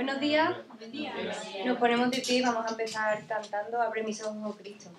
Buenos días. Nos ponemos de pie y vamos a empezar cantando Abre mis ojos, oh Cristo.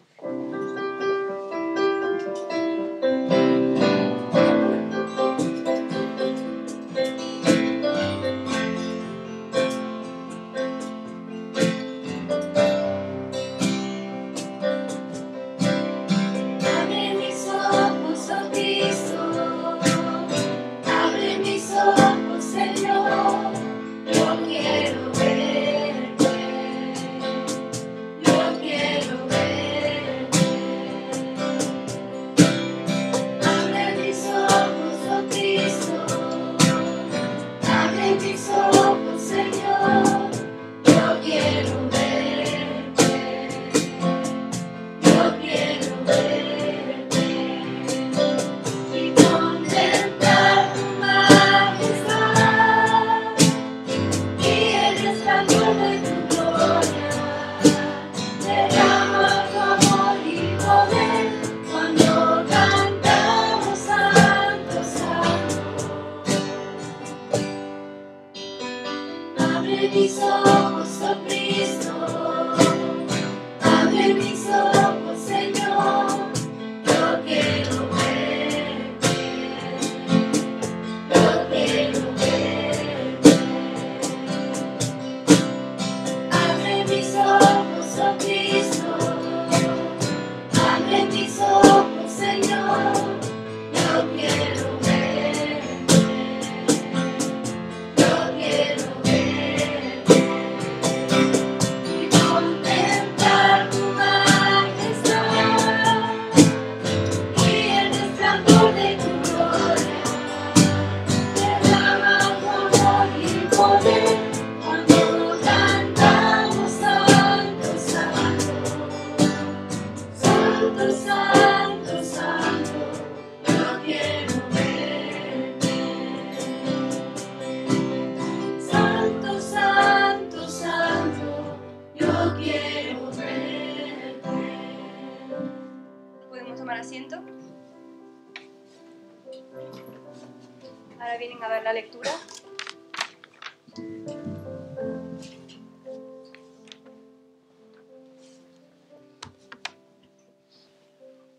Ahora vienen a dar la lectura.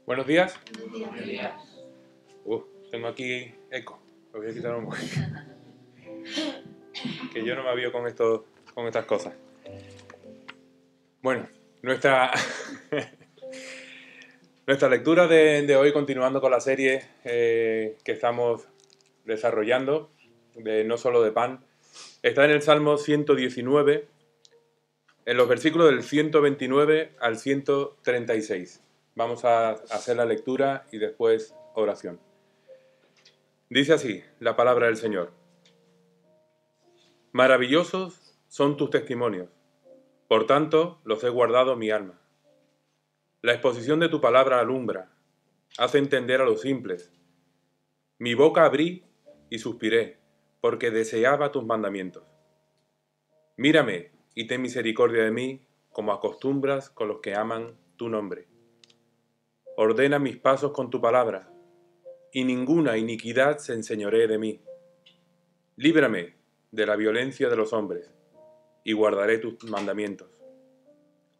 Buenos días. Buenos días. Tengo aquí eco. Lo voy a quitar un poco. Que yo no me avío con estas cosas. Bueno, nuestra lectura de hoy, continuando con la serie que estamos desarrollando, de No Solo de Pan, está en el Salmo 119, en los versículos del 129 al 136. Vamos a hacer la lectura y después oración. Dice así la palabra del Señor. Maravillosos son tus testimonios, por tanto los he guardado en mi alma. La exposición de tu palabra alumbra, hace entender a los simples. Mi boca abrí y suspiré, porque deseaba tus mandamientos. Mírame y ten misericordia de mí, como acostumbras con los que aman tu nombre. Ordena mis pasos con tu palabra, y ninguna iniquidad se enseñoree de mí. Líbrame de la violencia de los hombres, y guardaré tus mandamientos.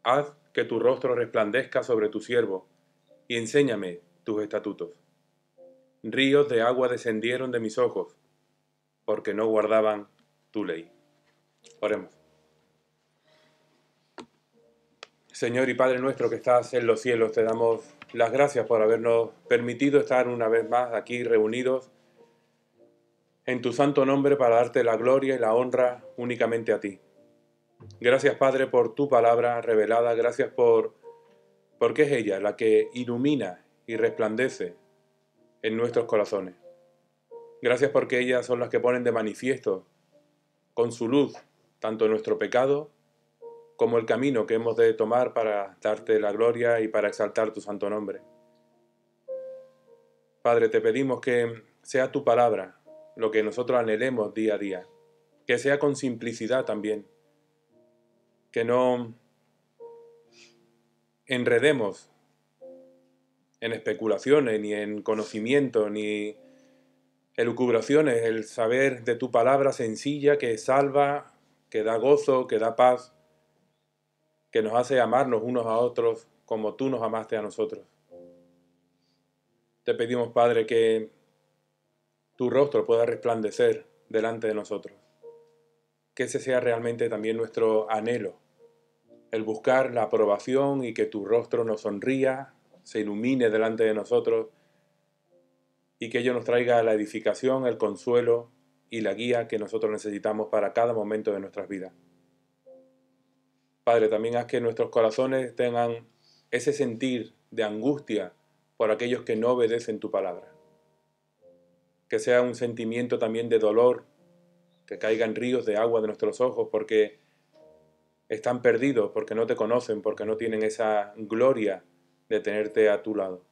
Haz que tu rostro resplandezca sobre tu siervo, y enséñame tus estatutos. Ríos de agua descendieron de mis ojos, porque no guardaban tu ley. Oremos. Señor y Padre nuestro que estás en los cielos, te damos las gracias por habernos permitido estar una vez más aquí reunidos en tu santo nombre para darte la gloria y la honra únicamente a ti. Gracias, Padre, por tu palabra revelada. Gracias porque es ella la que ilumina y resplandece en nuestros corazones. Gracias porque ellas son las que ponen de manifiesto con su luz tanto nuestro pecado como el camino que hemos de tomar para darte la gloria y para exaltar tu santo nombre. Padre, te pedimos que sea tu palabra lo que nosotros anhelemos día a día, que sea con simplicidad también, que no enredemos en especulaciones, ni en conocimiento, ni elucubraciones, el saber de tu palabra sencilla que salva, que da gozo, que da paz, que nos hace amarnos unos a otros como tú nos amaste a nosotros. Te pedimos, Padre, que tu rostro pueda resplandecer delante de nosotros. Que ese sea realmente también nuestro anhelo, el buscar la aprobación y que tu rostro nos sonría, se ilumine delante de nosotros y que ello nos traiga la edificación, el consuelo y la guía que nosotros necesitamos para cada momento de nuestras vidas. Padre, también haz que nuestros corazones tengan ese sentir de angustia por aquellos que no obedecen tu palabra. Que sea un sentimiento también de dolor, que caigan ríos de agua de nuestros ojos porque están perdidos, porque no te conocen, porque no tienen esa gloria de tenerte a tu lado.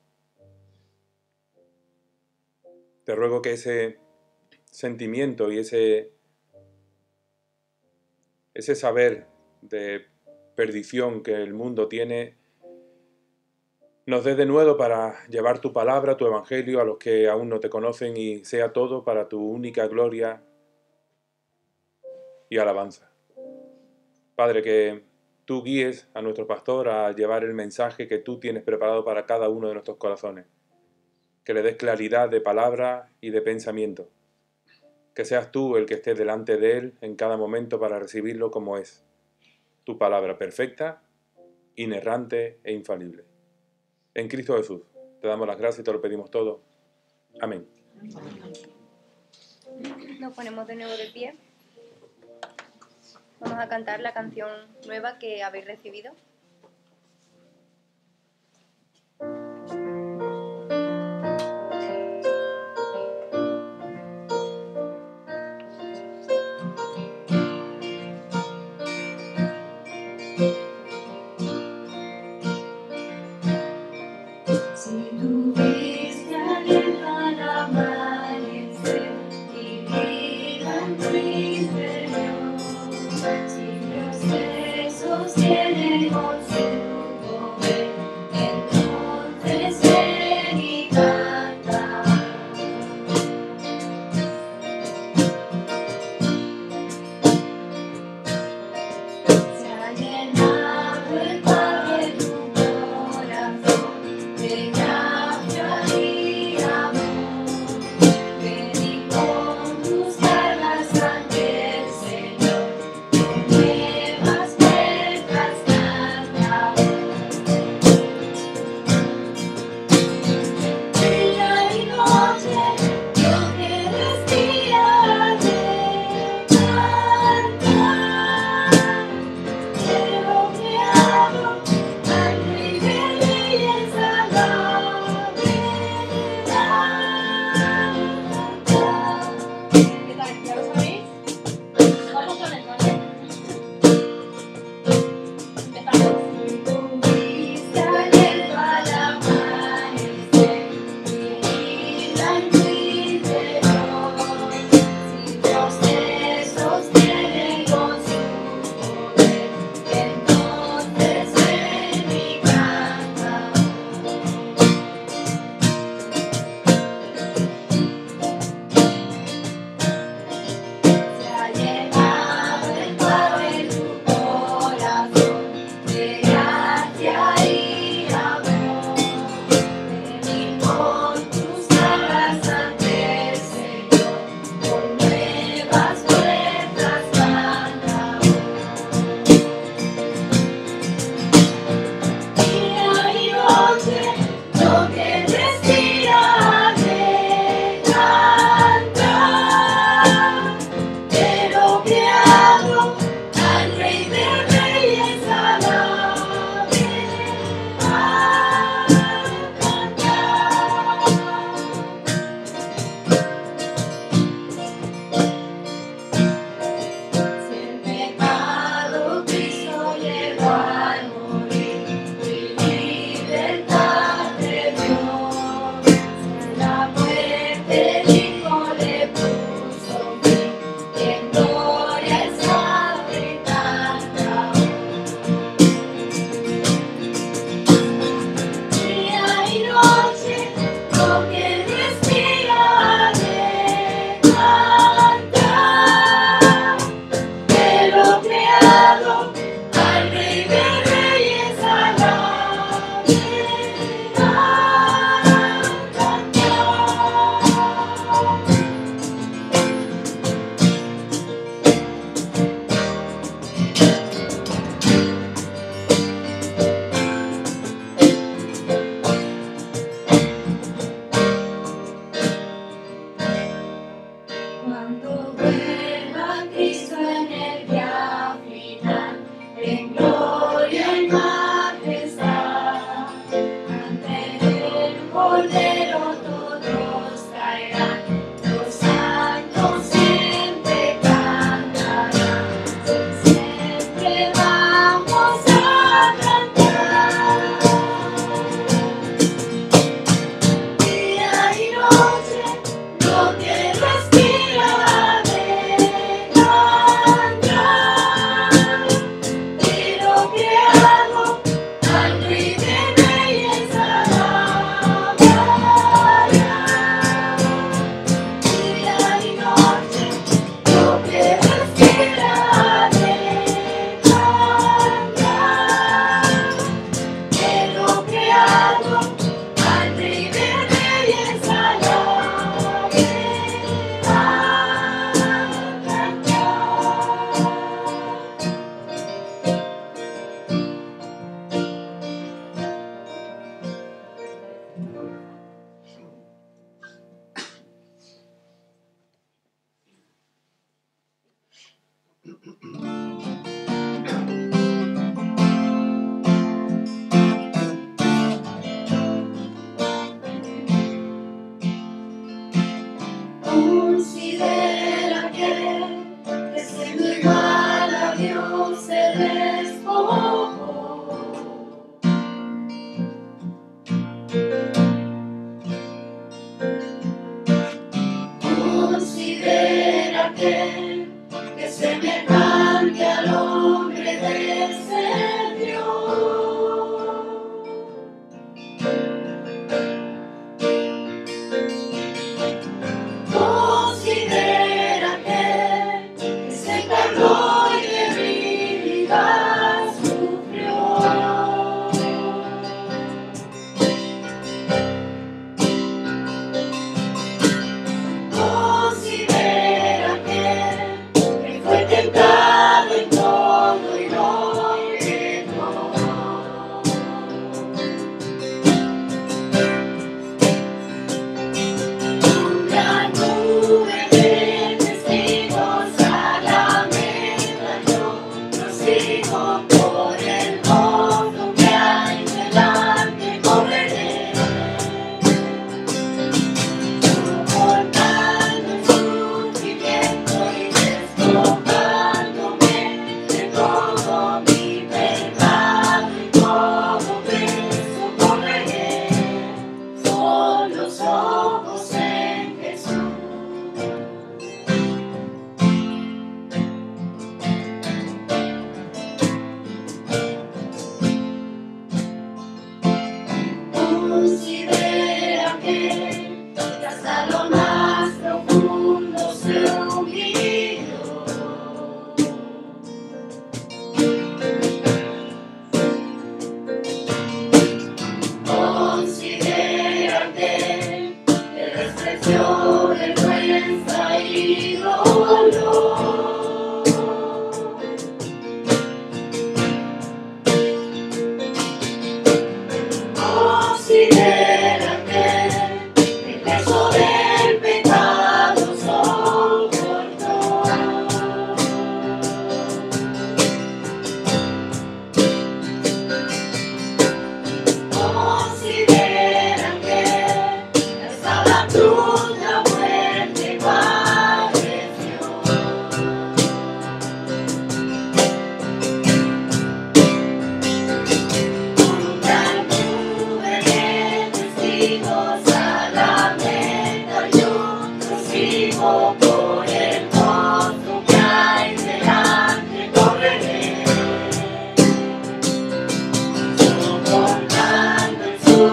Te ruego que ese sentimiento y ese saber de perdición que el mundo tiene nos dé de nuevo para llevar tu palabra, tu evangelio a los que aún no te conocen y sea todo para tu única gloria y alabanza. Padre, que tú guíes a nuestro pastor a llevar el mensaje que tú tienes preparado para cada uno de nuestros corazones. Que le des claridad de palabra y de pensamiento. Que seas tú el que esté delante de él en cada momento para recibirlo como es. Tu palabra perfecta, inerrante e infalible. En Cristo Jesús, te damos las gracias y te lo pedimos todo. Amén. Nos ponemos de nuevo de pie. Vamos a cantar la canción nueva que habéis recibido. Si tuviste aliento al amanecer y vida en tu interior, si Dios te sostiene con su poder, entonces ven y canta. Se ha llenado el Padre tu corazón de gracia y amor. Ven y con tus cargas ante el Señor, con nuevas fuerzas canta.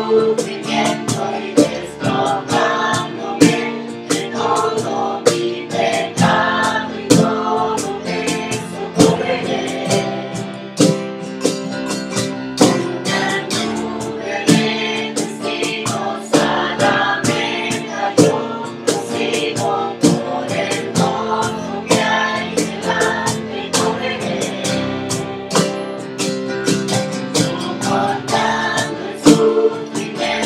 sufrimiento y despojándome de todo mi pecado y todo me socorreré. Una nube de testigos a la meta yo sigo por el mundo que hay delante correré. Soportando el sufrimiento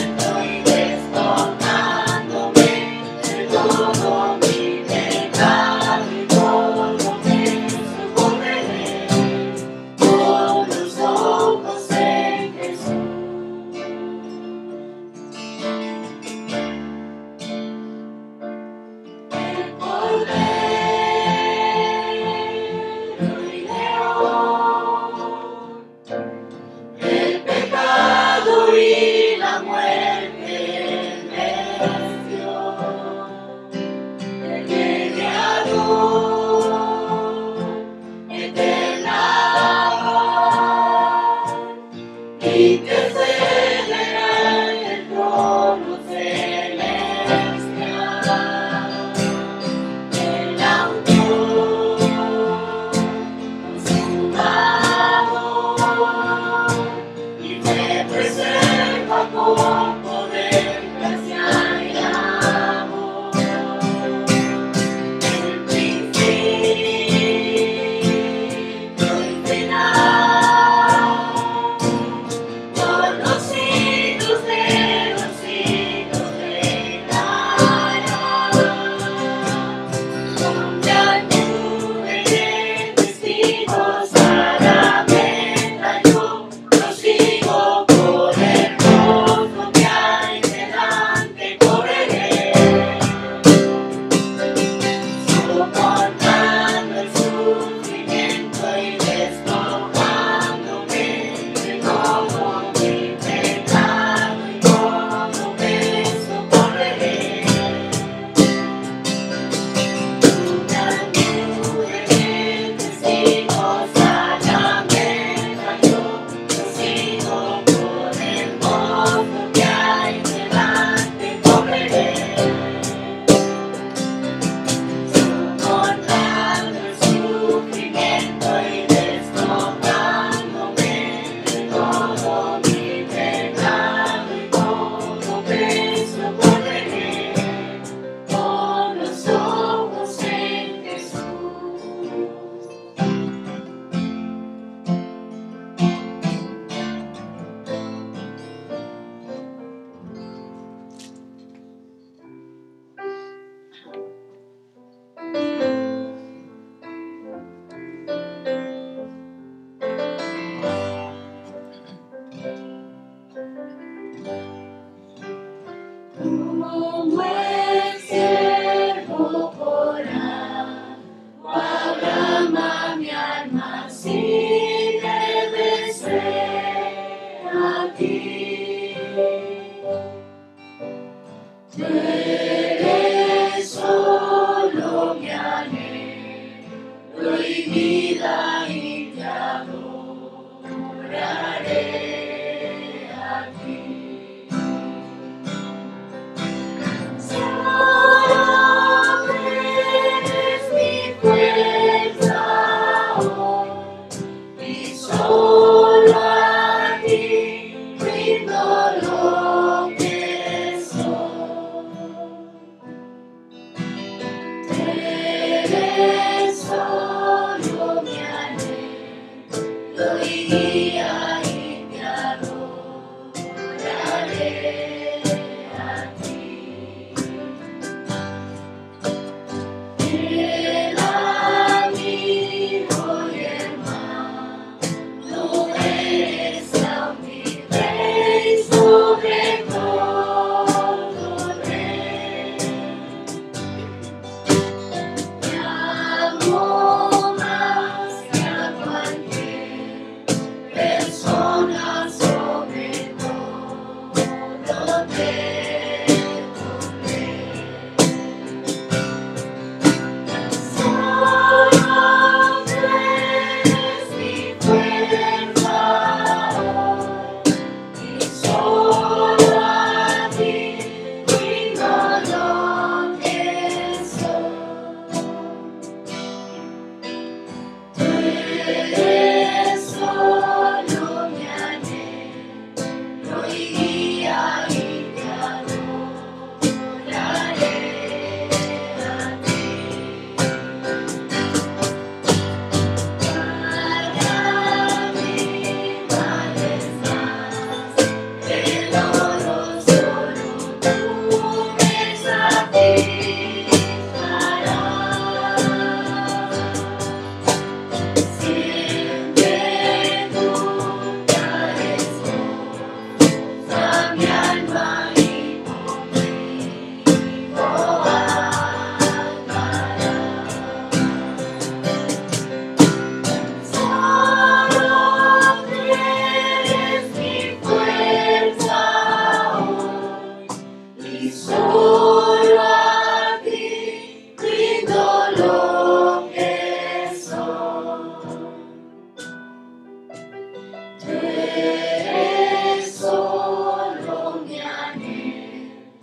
eres solo mi anhelo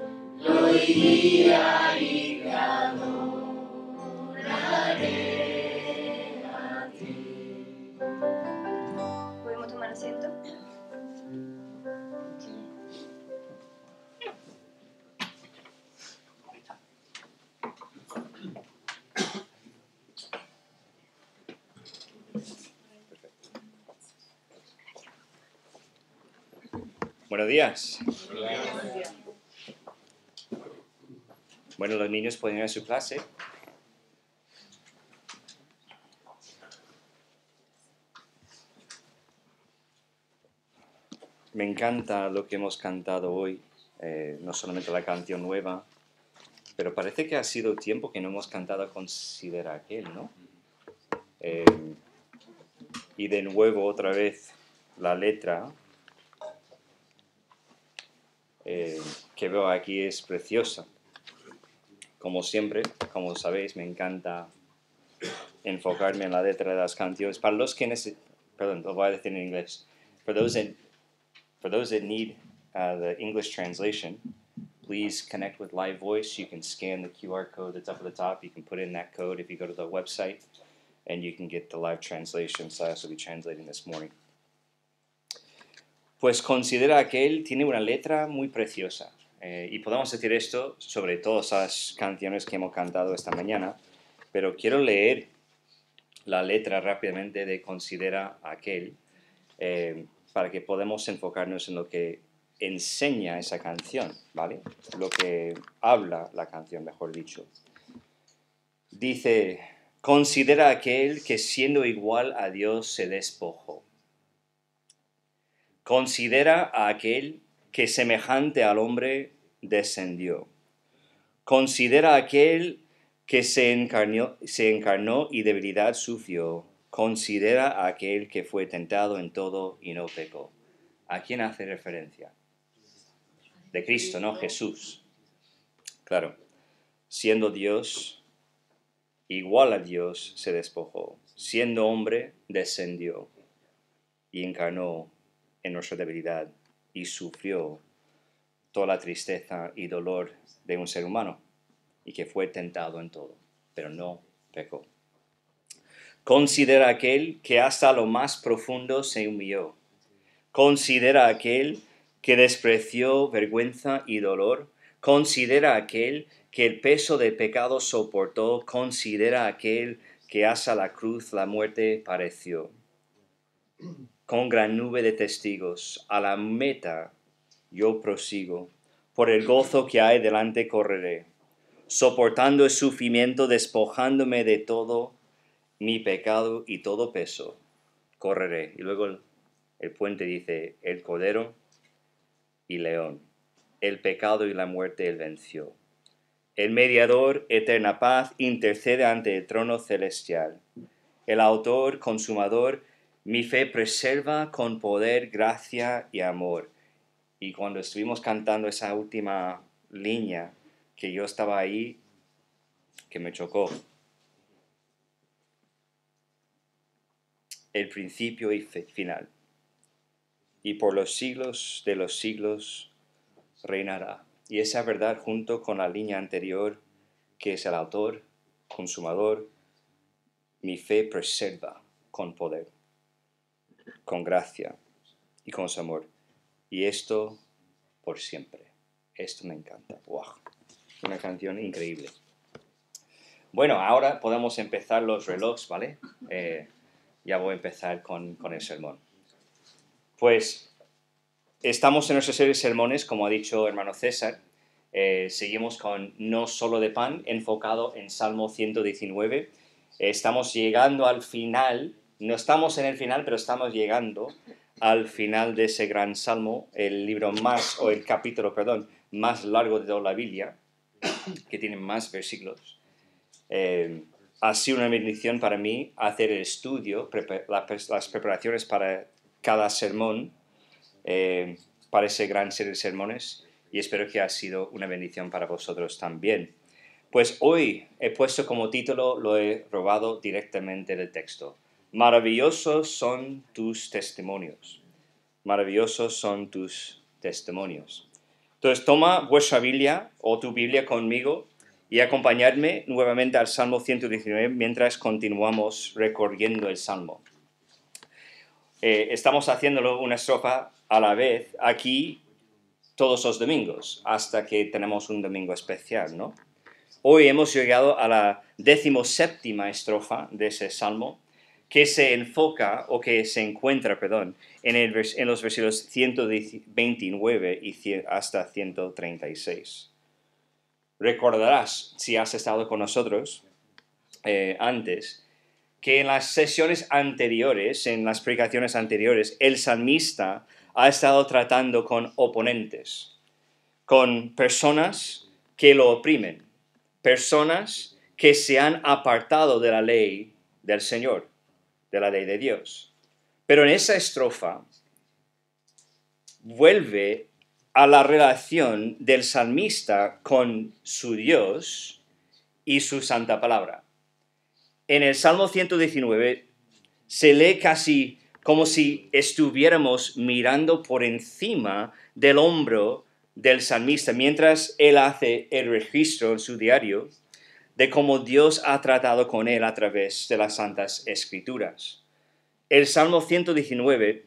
y guía y te adoraré a ti. ¿Podemos tomar asiento? Buenos días. Bueno, los niños pueden ir a su clase. Me encanta lo que hemos cantado hoy, no solamente la canción nueva, pero parece que ha sido tiempo que no hemos cantado Considera aquel, ¿no? Y de nuevo, otra vez, la letra que veo aquí es preciosa. Como siempre, como sabéis, me encanta enfocarme en la letra de las canciones. Para los que perdón, lo voy a decir en inglés. For those that need the English translation, please connect with Live Voice. You can scan the QR code that's up at the top. You can put in that code if you go to the website, and you can get the live translation. So I will be translating this morning. Pues Considera aquel tiene una letra muy preciosa. Y podemos decir esto sobre todas las canciones que hemos cantado esta mañana, pero quiero leer la letra rápidamente de Considera aquel, para que podamos enfocarnos en lo que enseña esa canción, ¿vale? Lo que habla la canción, mejor dicho. Dice: considera aquel que siendo igual a Dios se despojó. Considera a aquel que semejante al hombre descendió. Considera a aquel que se encarnó y debilidad sufrió. Considera a aquel que fue tentado en todo y no pecó. ¿A quién hace referencia? De Cristo, ¿no? Jesús. Claro. Siendo Dios, igual a Dios, se despojó. Siendo hombre, descendió y encarnó en nuestra debilidad y sufrió toda la tristeza y dolor de un ser humano y que fue tentado en todo, pero no pecó. Considera aquel que hasta lo más profundo se humilló. Considera aquel que despreció vergüenza y dolor. Considera aquel que el peso del pecado soportó. Considera aquel que hasta la cruz la muerte padeció. Con gran nube de testigos, a la meta yo prosigo. Por el gozo que hay delante correré, soportando el sufrimiento, despojándome de todo mi pecado y todo peso, correré. Y luego el puente dice: el cordero y león, el pecado y la muerte él venció. El mediador, eterna paz, intercede ante el trono celestial. El autor, consumador, mi fe preserva con poder, gracia y amor. Y cuando estuvimos cantando esa última línea, que yo estaba ahí, que me chocó. El principio y final. Y por los siglos de los siglos reinará. Y esa verdad, junto con la línea anterior, que es el autor, consumador, mi fe preserva con poder, con gracia y con su amor. Y esto por siempre. Esto me encanta. ¡Wow! Una canción increíble. Bueno, ahora podemos empezar los relojes, ¿vale? Ya voy a empezar con el sermón. Pues estamos en nuestra serie de sermones, como ha dicho hermano César. Seguimos con No Solo de Pan, enfocado en Salmo 119. Estamos llegando al final. No estamos en el final, pero estamos llegando al final de ese gran salmo, el capítulo más largo de toda la Biblia, que tiene más versículos. Ha sido una bendición para mí hacer el estudio, las preparaciones para cada sermón, para ese gran serie de sermones, y espero que ha sido una bendición para vosotros también. Pues hoy he puesto como título, lo he robado directamente del texto: Maravillosos son tus testimonios. maravillosos son tus testimonios. Entonces, toma vuestra Biblia o tu Biblia conmigo y acompañadme nuevamente al Salmo 119 mientras continuamos recorriendo el Salmo. Estamos haciéndolo una estrofa a la vez aquí todos los domingos, hasta que tenemos un domingo especial, ¿no? Hoy hemos llegado a la 17ª estrofa de ese Salmo, que se enfoca, o que se encuentra, en los versículos 129 hasta 136. Recordarás, si has estado con nosotros antes, que en las sesiones anteriores, en las predicaciones anteriores, el salmista ha estado tratando con oponentes, con personas que lo oprimen, personas que se han apartado de la ley del Señor, de la ley de Dios. Pero en esa estrofa vuelve a la relación del salmista con su Dios y su santa palabra. En el Salmo 119 se lee casi como si estuviéramos mirando por encima del hombro del salmista, mientras él hace el registro en su diario de cómo Dios ha tratado con él a través de las Santas Escrituras. El Salmo 119,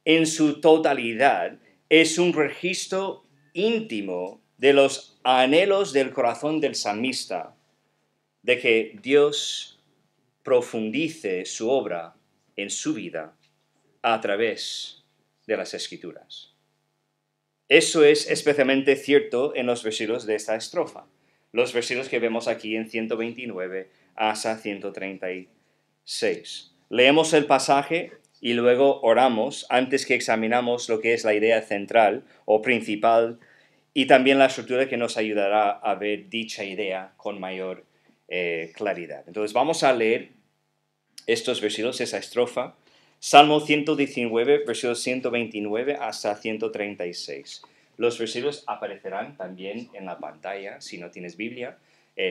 en su totalidad, es un registro íntimo de los anhelos del corazón del salmista, de que Dios profundice su obra en su vida a través de las Escrituras. Eso es especialmente cierto en los versículos de esta estrofa, los versículos que vemos aquí en 129 hasta 136. Leemos el pasaje y luego oramos antes que examinamos lo que es la idea central o principal y también la estructura que nos ayudará a ver dicha idea con mayor claridad. Entonces vamos a leer estos versículos, esa estrofa, Salmo 119, versículos 129 hasta 136. Los versículos aparecerán también en la pantalla si no tienes Biblia.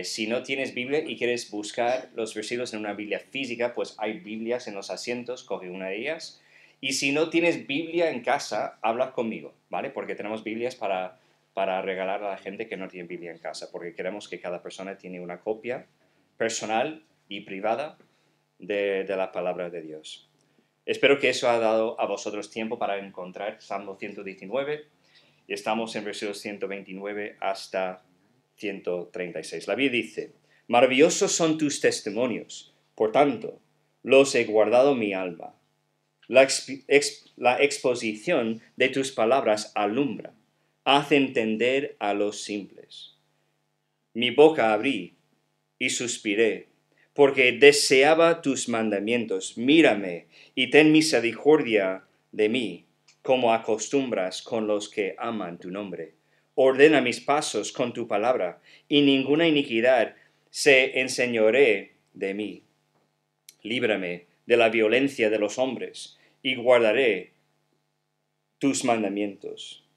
Si no tienes Biblia y quieres buscar los versículos en una Biblia física, pues hay Biblias en los asientos, coge una de ellas. Y si no tienes Biblia en casa, habla conmigo, ¿vale? Porque tenemos Biblias para regalar a la gente que no tiene Biblia en casa, porque queremos que cada persona tiene una copia personal y privada de la palabra de Dios. Espero que eso ha dado a vosotros tiempo para encontrar Salmo 119 y estamos en versículos 129 hasta 136. La Biblia dice: maravillosos son tus testimonios, por tanto, los he guardado mi alma. La exposición de tus palabras alumbra, hace entender a los simples. Mi boca abrí y suspiré, porque deseaba tus mandamientos. Mírame y ten misericordia de mí, como acostumbras con los que aman tu nombre. Ordena mis pasos con tu palabra, y ninguna iniquidad se enseñoree de mí. Líbrame de la violencia de los hombres, y guardaré tus mandamientos.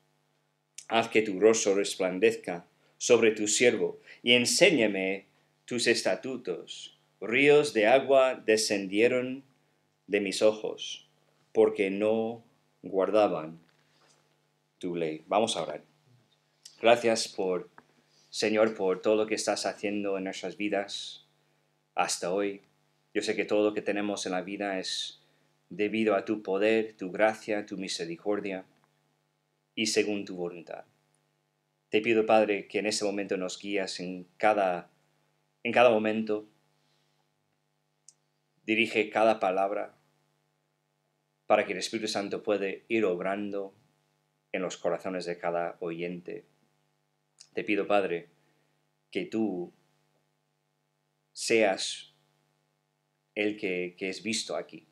Haz que tu rostro resplandezca sobre tu siervo, y enséñame tus estatutos. Ríos de agua descendieron de mis ojos, porque no guardaban tu ley. Vamos a orar. Gracias Señor, por todo lo que estás haciendo en nuestras vidas hasta hoy. Yo sé que todo lo que tenemos en la vida es debido a tu poder, tu gracia, tu misericordia y según tu voluntad. Te pido, Padre, que en este momento nos guías en cada momento. Dirige cada palabra para que el Espíritu Santo pueda ir obrando en los corazones de cada oyente. Te pido, Padre, que tú seas el que es visto aquí,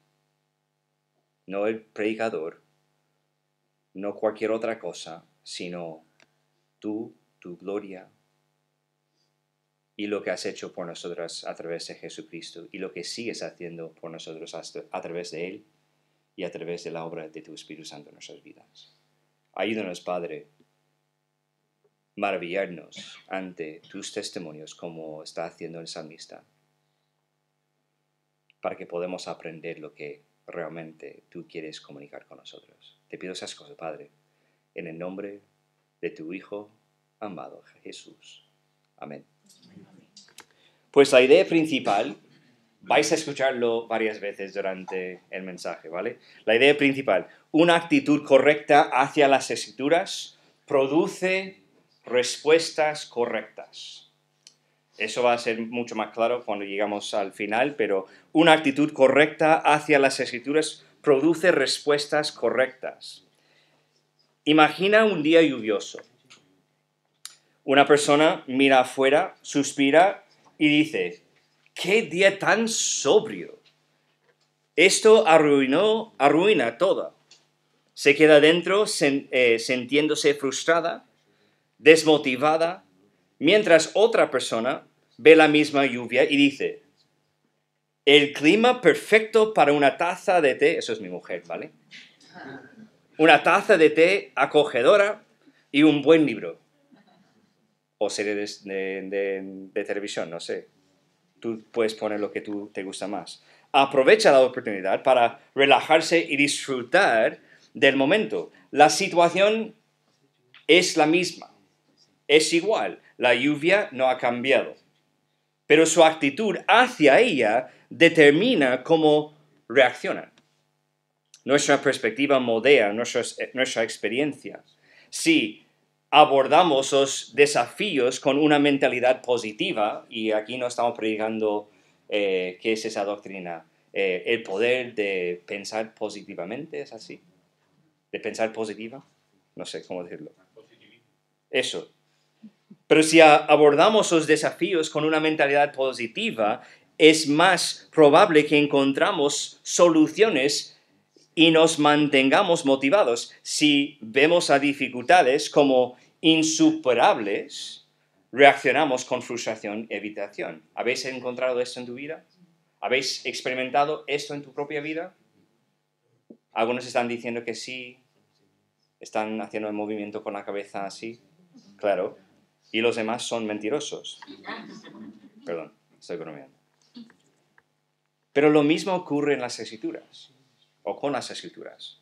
no el predicador, no cualquier otra cosa, sino tú, tu gloria y lo que has hecho por nosotros a través de Jesucristo y lo que sigues haciendo por nosotros a través de Él y a través de la obra de tu Espíritu Santo en nuestras vidas. Ayúdanos, Padre, maravillarnos ante tus testimonios como está haciendo el salmista, para que podamos aprender lo que realmente tú quieres comunicar con nosotros. Te pido esas cosas, Padre, en el nombre de tu Hijo amado, Jesús. Amén. Pues la idea principal, vais a escucharlo varias veces durante el mensaje, ¿vale? La idea principal, una actitud correcta hacia las Escrituras produce respuestas correctas. Eso va a ser mucho más claro cuando llegamos al final, pero una actitud correcta hacia las Escrituras produce respuestas correctas. Imagina un día lluvioso. Una persona mira afuera, suspira y dice, ¡qué día tan sobrio! Esto arruina todo. Se queda dentro sintiéndose frustrada, desmotivada, mientras otra persona ve la misma lluvia y dice, el clima perfecto para una taza de té, eso es mi mujer, ¿vale? Una taza de té acogedora y un buen libro. O serie de televisión, no sé. Tú puedes poner lo que te gusta más. Aprovecha la oportunidad para relajarse y disfrutar del momento. La situación es la misma. Es igual. La lluvia no ha cambiado. Pero su actitud hacia ella determina cómo reacciona. Nuestra perspectiva moldea nuestra experiencia. Si abordamos los desafíos con una mentalidad positiva, y aquí no estamos predicando qué es esa doctrina, el poder de pensar positivamente, ¿es así? ¿De pensar positiva? No sé cómo decirlo. Eso. Pero si abordamos los desafíos con una mentalidad positiva, es más probable que encontramos soluciones y nos mantengamos motivados. Si vemos a dificultades como insuperables, reaccionamos con frustración y evitación. ¿Habéis encontrado esto en tu vida? ¿Habéis experimentado esto en tu propia vida? Algunos están diciendo que sí, están haciendo el movimiento con la cabeza así, claro, y los demás son mentirosos. Perdón, estoy bromeando. Pero lo mismo ocurre en las Escrituras, o con las Escrituras.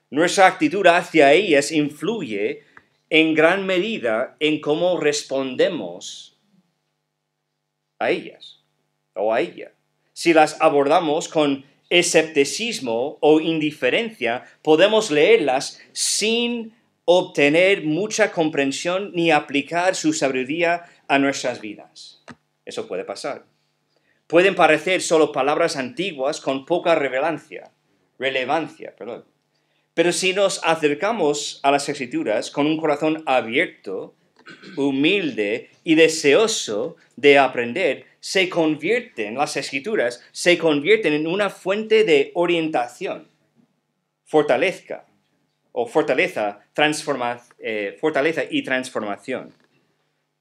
Nuestra actitud hacia ellas influye en gran medida en cómo respondemos a ellas o a ella. Si las abordamos con escepticismo o indiferencia, podemos leerlas sin obtener mucha comprensión ni aplicar su sabiduría a nuestras vidas. Eso puede pasar. Pueden parecer solo palabras antiguas con poca relevancia. Pero si nos acercamos a las Escrituras con un corazón abierto, humilde y deseoso de aprender, las Escrituras se convierten en una fuente de orientación, fortaleza y transformación.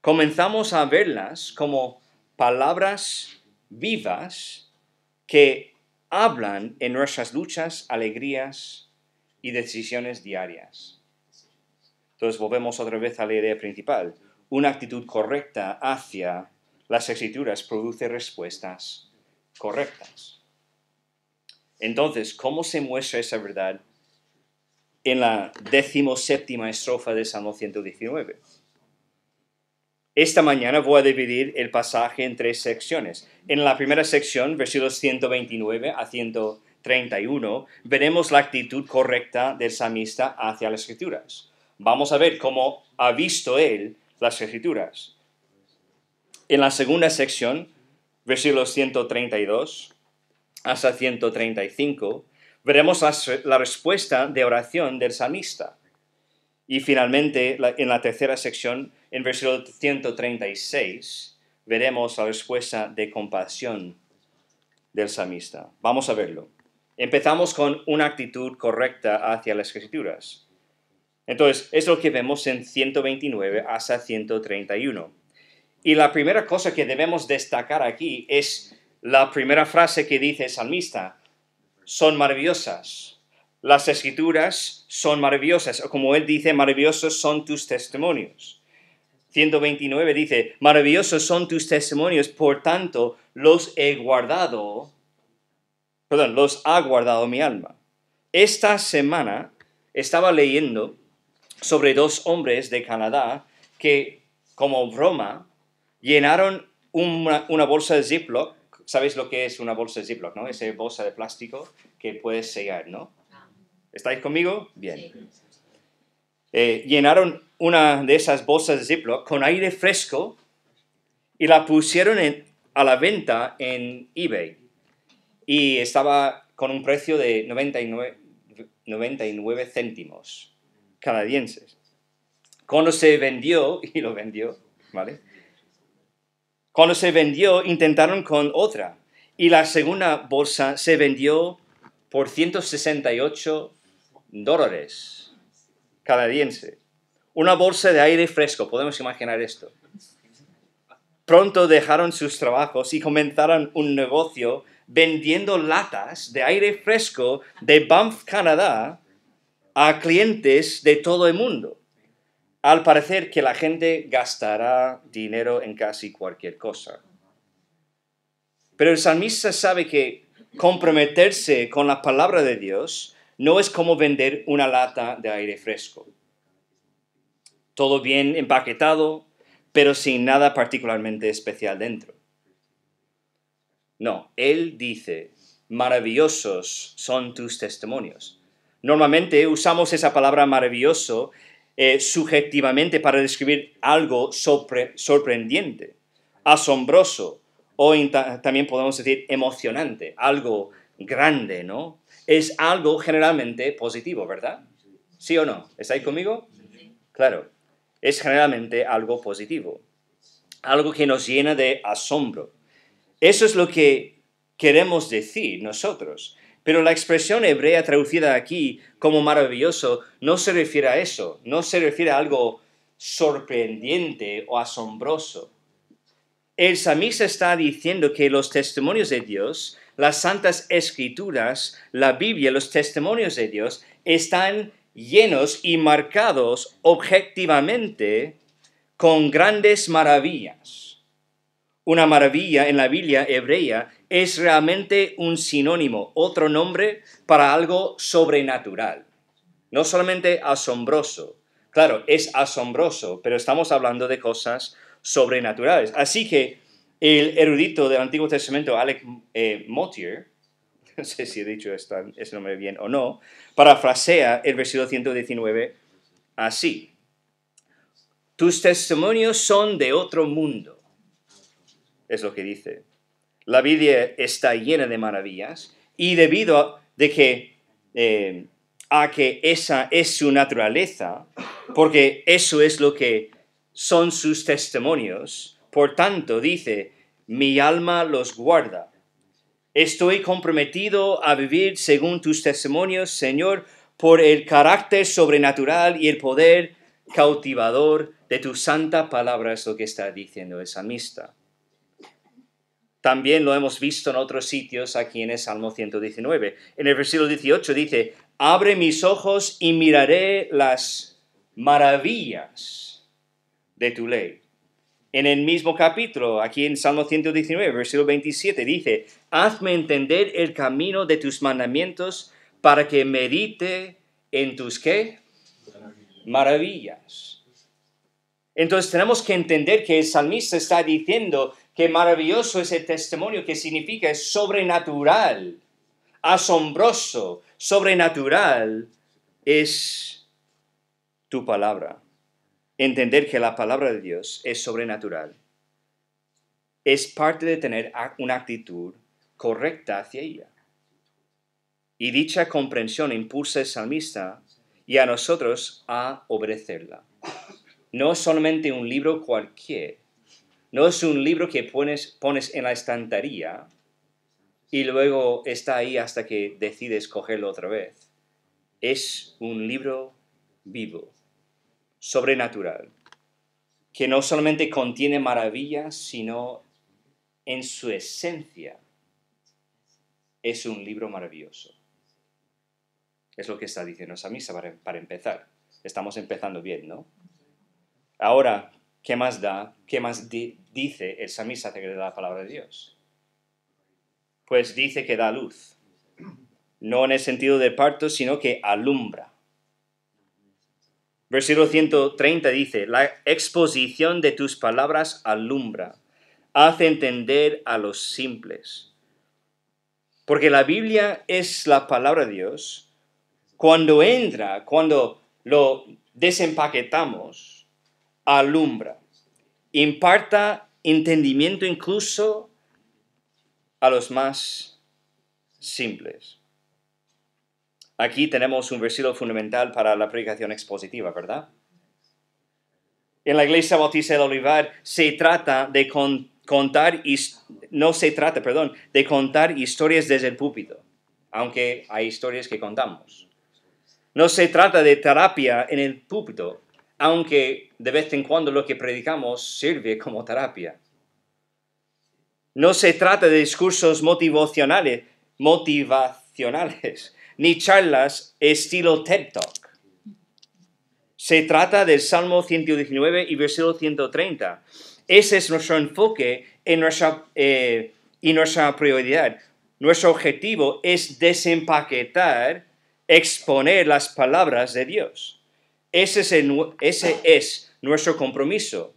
Comenzamos a verlas como palabras vivas que hablan en nuestras luchas, alegrías y decisiones diarias. Entonces volvemos otra vez a la idea principal. Una actitud correcta hacia las Escrituras produce respuestas correctas. Entonces, ¿cómo se muestra esa verdad en la 17ª estrofa de Salmo 119? Esta mañana voy a dividir el pasaje en 3 secciones. En la primera sección, versículos 129 a 131, veremos la actitud correcta del salmista hacia las Escrituras. Vamos a ver cómo ha visto él las Escrituras. En la segunda sección, versículos 132 hasta 135, veremos la respuesta de oración del salmista. Y finalmente, en la tercera sección, en versículo 136, veremos la respuesta de compasión del salmista. Vamos a verlo. Empezamos con una actitud correcta hacia las Escrituras. Entonces, es lo que vemos en 129 hasta 131. Y la primera cosa que debemos destacar aquí es la primera frase que dice el salmista. Son maravillosas. Las Escrituras son maravillosas. O como él dice, maravillosos son tus testimonios. 129 dice, maravillosos son tus testimonios, por tanto, los he guardado los ha guardado mi alma. Esta semana estaba leyendo sobre 2 hombres de Canadá que, como broma, llenaron una bolsa de Ziploc. ¿Sabéis lo que es una bolsa de Ziploc, no? Esa bolsa de plástico que puedes sellar, ¿no? ¿Estáis conmigo? Bien. Llenaron una de esas bolsas de Ziploc con aire fresco y la pusieron a la venta en eBay. Y estaba con un precio de 99 céntimos canadienses. Cuando se vendió, y lo vendió, ¿vale? Cuando se vendió, intentaron con otra. Y la segunda bolsa se vendió por $168 canadienses. Una bolsa de aire fresco, podemos imaginar esto. Pronto dejaron sus trabajos y comenzaron un negocio vendiendo latas de aire fresco de Banff, Canadá, a clientes de todo el mundo. Al parecer que la gente gastará dinero en casi cualquier cosa. Pero el salmista sabe que comprometerse con la palabra de Dios no es como vender una lata de aire fresco. Todo bien empaquetado, pero sin nada particularmente especial dentro. No, él dice, maravillosos son tus testimonios. Normalmente usamos esa palabra maravilloso subjetivamente para describir algo sorprendente, asombroso, o también podemos decir emocionante, algo grande, ¿no? Es algo generalmente positivo, ¿verdad? ¿Sí o no? ¿Estáis conmigo? Claro, es generalmente algo positivo, algo que nos llena de asombro. Eso es lo que queremos decir nosotros. Pero la expresión hebrea traducida aquí como maravilloso no se refiere a eso, no se refiere a algo sorprendente o asombroso. El salmista está diciendo que los testimonios de Dios, las santas escrituras, la Biblia, los testimonios de Dios están llenos y marcados objetivamente con grandes maravillas. Una maravilla en la Biblia hebrea es realmente un sinónimo, otro nombre para algo sobrenatural. No solamente asombroso. Claro, es asombroso, pero estamos hablando de cosas sobrenaturales. Así que el erudito del Antiguo Testamento, Alec Motyer, no sé si he dicho ese nombre bien o no, parafrasea el versículo 119 así. Tus testimonios son de otro mundo. Es lo que dice. La Biblia está llena de maravillas y debido a que esa es su naturaleza, porque eso es lo que son sus testimonios, por tanto dice, mi alma los guarda. Estoy comprometido a vivir según tus testimonios, Señor, por el carácter sobrenatural y el poder cautivador de tu santa palabra, es lo que está diciendo el salmista. También lo hemos visto en otros sitios aquí en el Salmo 119. En el versículo 18 dice, abre mis ojos y miraré las maravillas de tu ley. En el mismo capítulo, aquí en Salmo 119, versículo 27, dice, hazme entender el camino de tus mandamientos para que medite en tus, ¿qué? Maravillas. Entonces tenemos que entender que el salmista está diciendo que maravilloso es el testimonio, que significa es sobrenatural, asombroso, sobrenatural es tu palabra. Entender que la palabra de Dios es sobrenatural es parte de tener una actitud correcta hacia ella. Y dicha comprensión impulsa al salmista y a nosotros a obedecerla. No es solamente un libro cualquiera. No es un libro que pones en la estantería y luego está ahí hasta que decides cogerlo otra vez. Es un libro vivo, sobrenatural, que no solamente contiene maravillas, sino en su esencia es un libro maravilloso. Es lo que está diciendo esa misa para empezar. Estamos empezando bien, ¿no? Ahora, ¿qué más da? ¿Qué más dice el salmista acerca de la palabra de Dios? Pues dice que da luz. no en el sentido de parto, sino que alumbra. Versículo 130 dice, la exposición de tus palabras alumbra, hace entender a los simples. Porque la Biblia es la palabra de Dios. Cuando entra, cuando lo desempaquetamos, alumbra, imparta entendimiento incluso a los más simples. Aquí tenemos un versículo fundamental para la predicación expositiva, ¿verdad? En la Iglesia Bautista del Olivar se trata de contar historias desde el púlpito, aunque hay historias que contamos. No se trata de terapia en el púlpito, aunque de vez en cuando lo que predicamos sirve como terapia. No se trata de discursos motivacionales, ni charlas estilo TED Talk. Se trata del Salmo 119 y versículo 130. Ese es nuestro enfoque y nuestra prioridad. Nuestro objetivo es desempaquetar, exponer las palabras de Dios. Ese es nuestro compromiso.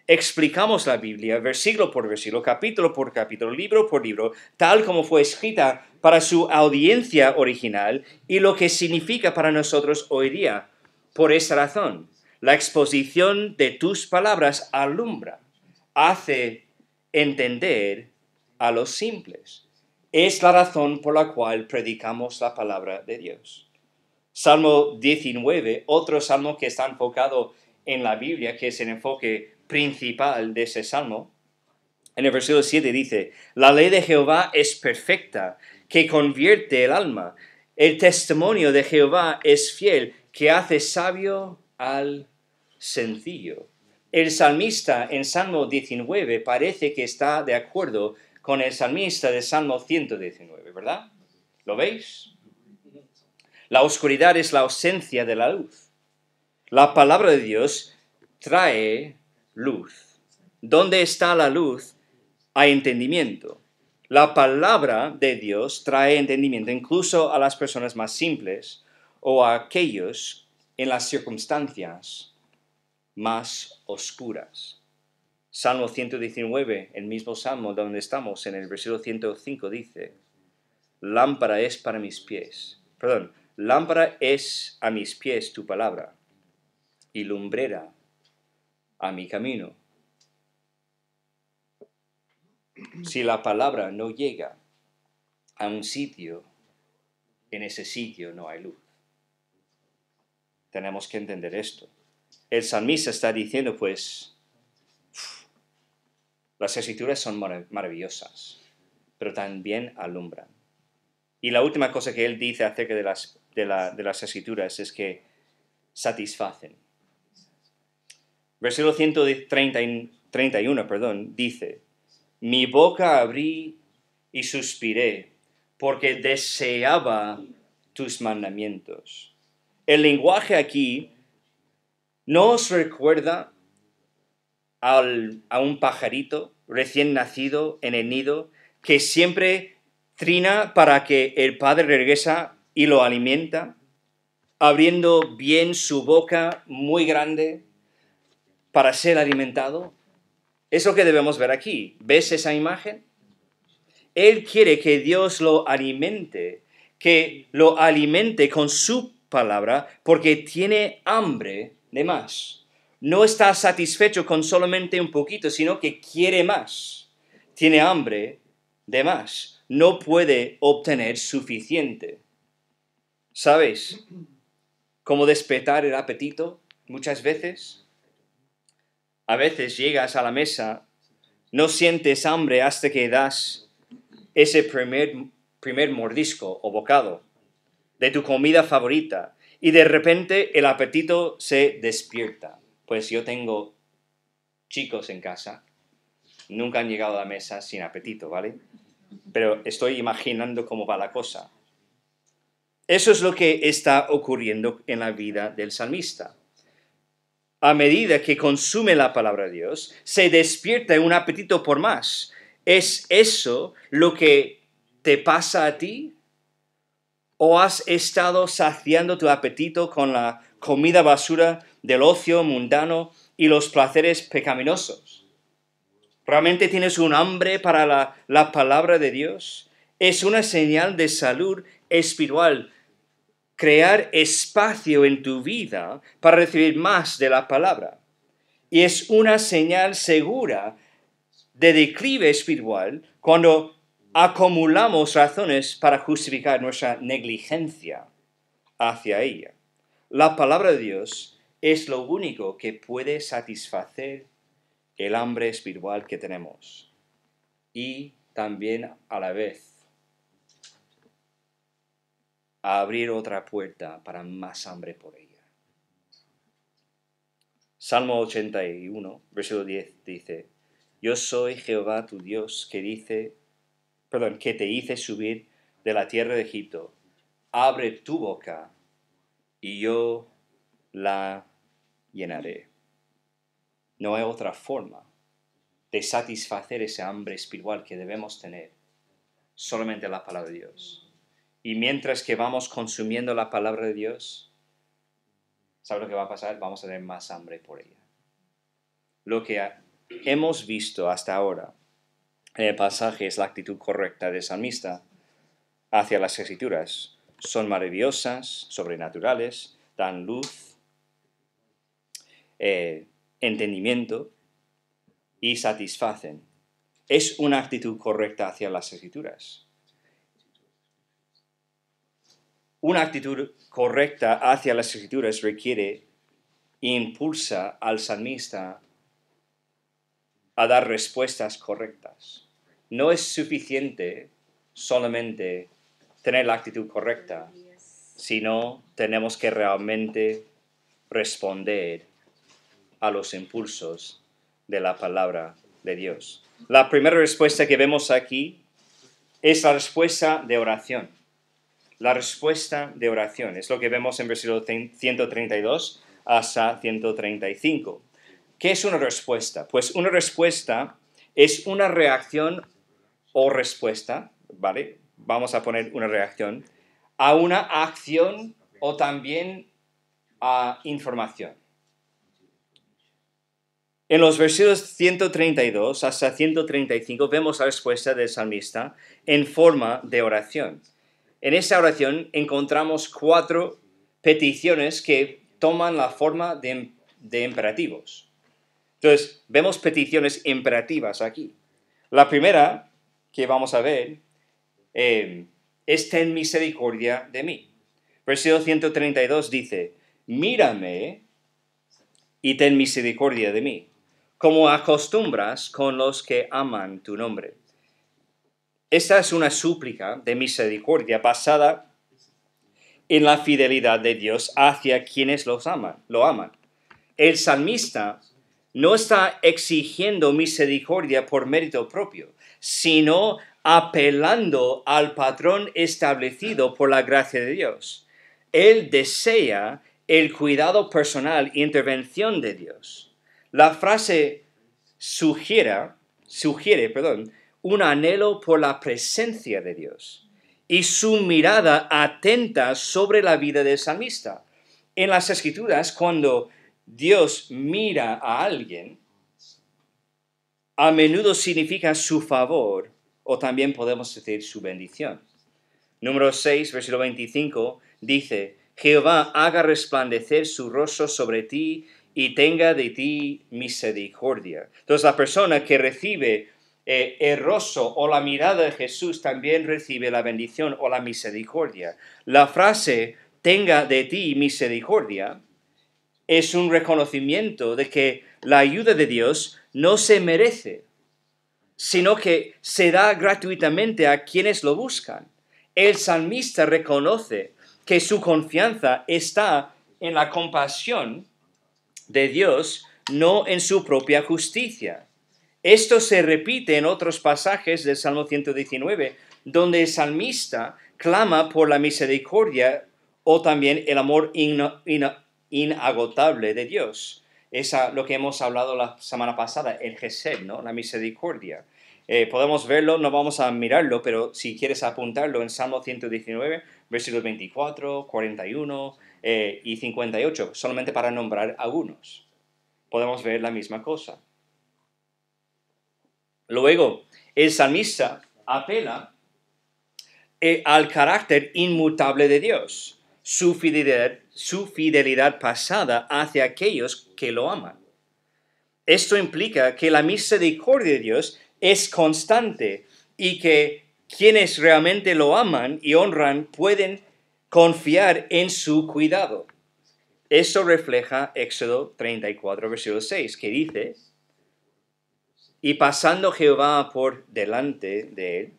Explicamos la Biblia, versículo por versículo, capítulo por capítulo, libro por libro, tal como fue escrita para su audiencia original y lo que significa para nosotros hoy día. Por esa razón, la exposición de tus palabras alumbra, hace entender a los simples. Es la razón por la cual predicamos la palabra de Dios. Salmo 19, otro salmo que está enfocado en la Biblia, que es el enfoque principal de ese salmo. En el versículo 7 dice, la ley de Jehová es perfecta, que convierte el alma. El testimonio de Jehová es fiel, que hace sabio al sencillo. El salmista en Salmo 19 parece que está de acuerdo con el salmista de Salmo 119, ¿verdad? ¿Lo veis? La oscuridad es la ausencia de la luz. La palabra de Dios trae luz. ¿Dónde está la luz? Hay entendimiento. La palabra de Dios trae entendimiento incluso a las personas más simples o a aquellos en las circunstancias más oscuras. Salmo 119, el mismo salmo donde estamos, en el versículo 105 dice, lámpara es a mis pies tu palabra y lumbrera a mi camino. Si la palabra no llega a un sitio, en ese sitio no hay luz. Tenemos que entender esto. El salmista está diciendo, pues, las escrituras son maravillosas, pero también alumbran. Y la última cosa que él dice acerca de las escrituras es que satisfacen. Versículo 131, dice, mi boca abrí y suspiré, porque deseaba tus mandamientos. El lenguaje aquí no os recuerda a un pajarito recién nacido en el nido que siempre trina para que el padre regresa y lo alimenta, abriendo bien su boca muy grande para ser alimentado. Es lo que debemos ver aquí. ¿Ves esa imagen? Él quiere que Dios lo alimente, con su palabra, porque tiene hambre de más. No está satisfecho con solamente un poquito, sino que quiere más. Tiene hambre de más. No puede obtener suficiente. ¿Sabes cómo despertar el apetito muchas veces? A veces llegas a la mesa, no sientes hambre hasta que das ese primer mordisco o bocado de tu comida favorita y de repente el apetito se despierta. Pues yo tengo chicos en casa, nunca han llegado a la mesa sin apetito, ¿vale? Pero estoy imaginando cómo va la cosa. Eso es lo que está ocurriendo en la vida del salmista. A medida que consume la palabra de Dios, se despierta un apetito por más. ¿Es eso lo que te pasa a ti? ¿O has estado saciando tu apetito con la comida basura del ocio mundano y los placeres pecaminosos? ¿Realmente tienes un hambre para la palabra de Dios? Es una señal de salud espiritual crear espacio en tu vida para recibir más de la palabra. Y es una señal segura de declive espiritual cuando acumulamos razones para justificar nuestra negligencia hacia ella. La palabra de Dios es lo único que puede satisfacer el hambre espiritual que tenemos y también a la vez abrir otra puerta para más hambre por ella. Salmo 81, versículo 10 dice: Yo soy Jehová tu Dios que te hice subir de la tierra de Egipto. Abre tu boca y yo la llenaré. No hay otra forma de satisfacer ese hambre espiritual que debemos tener, solamente la palabra de Dios. Y mientras que vamos consumiendo la palabra de Dios, ¿sabe lo que va a pasar? Vamos a tener más hambre por ella. Lo que hemos visto hasta ahora en el pasaje es la actitud correcta del salmista hacia las Escrituras. Son maravillosas, sobrenaturales, dan luz, entendimiento y satisfacen. Es una actitud correcta hacia las Escrituras. Una actitud correcta hacia las Escrituras requiere e impulsa al salmista a dar respuestas correctas. No es suficiente solamente tener la actitud correcta, sino tenemos que realmente responder a los impulsos de la palabra de Dios. La primera respuesta que vemos aquí es la respuesta de oración. La respuesta de oración es lo que vemos en versículo 132 hasta 135. ¿Qué es una respuesta? Pues una respuesta es una reacción o respuesta, ¿vale? Vamos a poner una reacción a una acción o también a información. En los versículos 132 hasta 135 vemos la respuesta del salmista en forma de oración. En esta oración encontramos 4 peticiones que toman la forma de imperativos. Entonces, vemos peticiones imperativas aquí. La primera que vamos a ver es: ten misericordia de mí. Versículo 132 dice: mírame y ten misericordia de mí, como acostumbras con los que aman tu nombre. Esta es una súplica de misericordia basada en la fidelidad de Dios hacia quienes lo aman. El salmista no está exigiendo misericordia por mérito propio, sino apelando al patrón establecido por la gracia de Dios. Él desea el cuidado personal e intervención de Dios. La frase sugiere, un anhelo por la presencia de Dios y su mirada atenta sobre la vida del salmista. En las Escrituras, cuando Dios mira a alguien, a menudo significa su favor o también podemos decir su bendición. Número 6, versículo 25, dice: Jehová haga resplandecer su rostro sobre ti y tenga de ti misericordia. Entonces la persona que recibe el rostro o la mirada de Jesús también recibe la bendición o la misericordia. La frase tenga de ti misericordia es un reconocimiento de que la ayuda de Dios no se merece, sino que se da gratuitamente a quienes lo buscan. El salmista reconoce que su confianza está en la compasión de Dios, no en su propia justicia. Esto se repite en otros pasajes del Salmo 119, donde el salmista clama por la misericordia o también el amor inagotable de Dios. Es lo que hemos hablado la semana pasada, el Gesed, ¿no? La misericordia. Podemos verlo, no vamos a mirarlo, pero si quieres apuntarlo en Salmo 119, versículos 24, 41 y 58, solamente para nombrar algunos. Podemos ver la misma cosa. Luego, el salmista apela al carácter inmutable de Dios, su fidelidad pasada hacia aquellos que lo aman. Esto implica que la misericordia de Dios es constante y que quienes realmente lo aman y honran pueden confiar en su cuidado. Esto refleja Éxodo 34, versículo 6, que dice: y pasando Jehová por delante de él,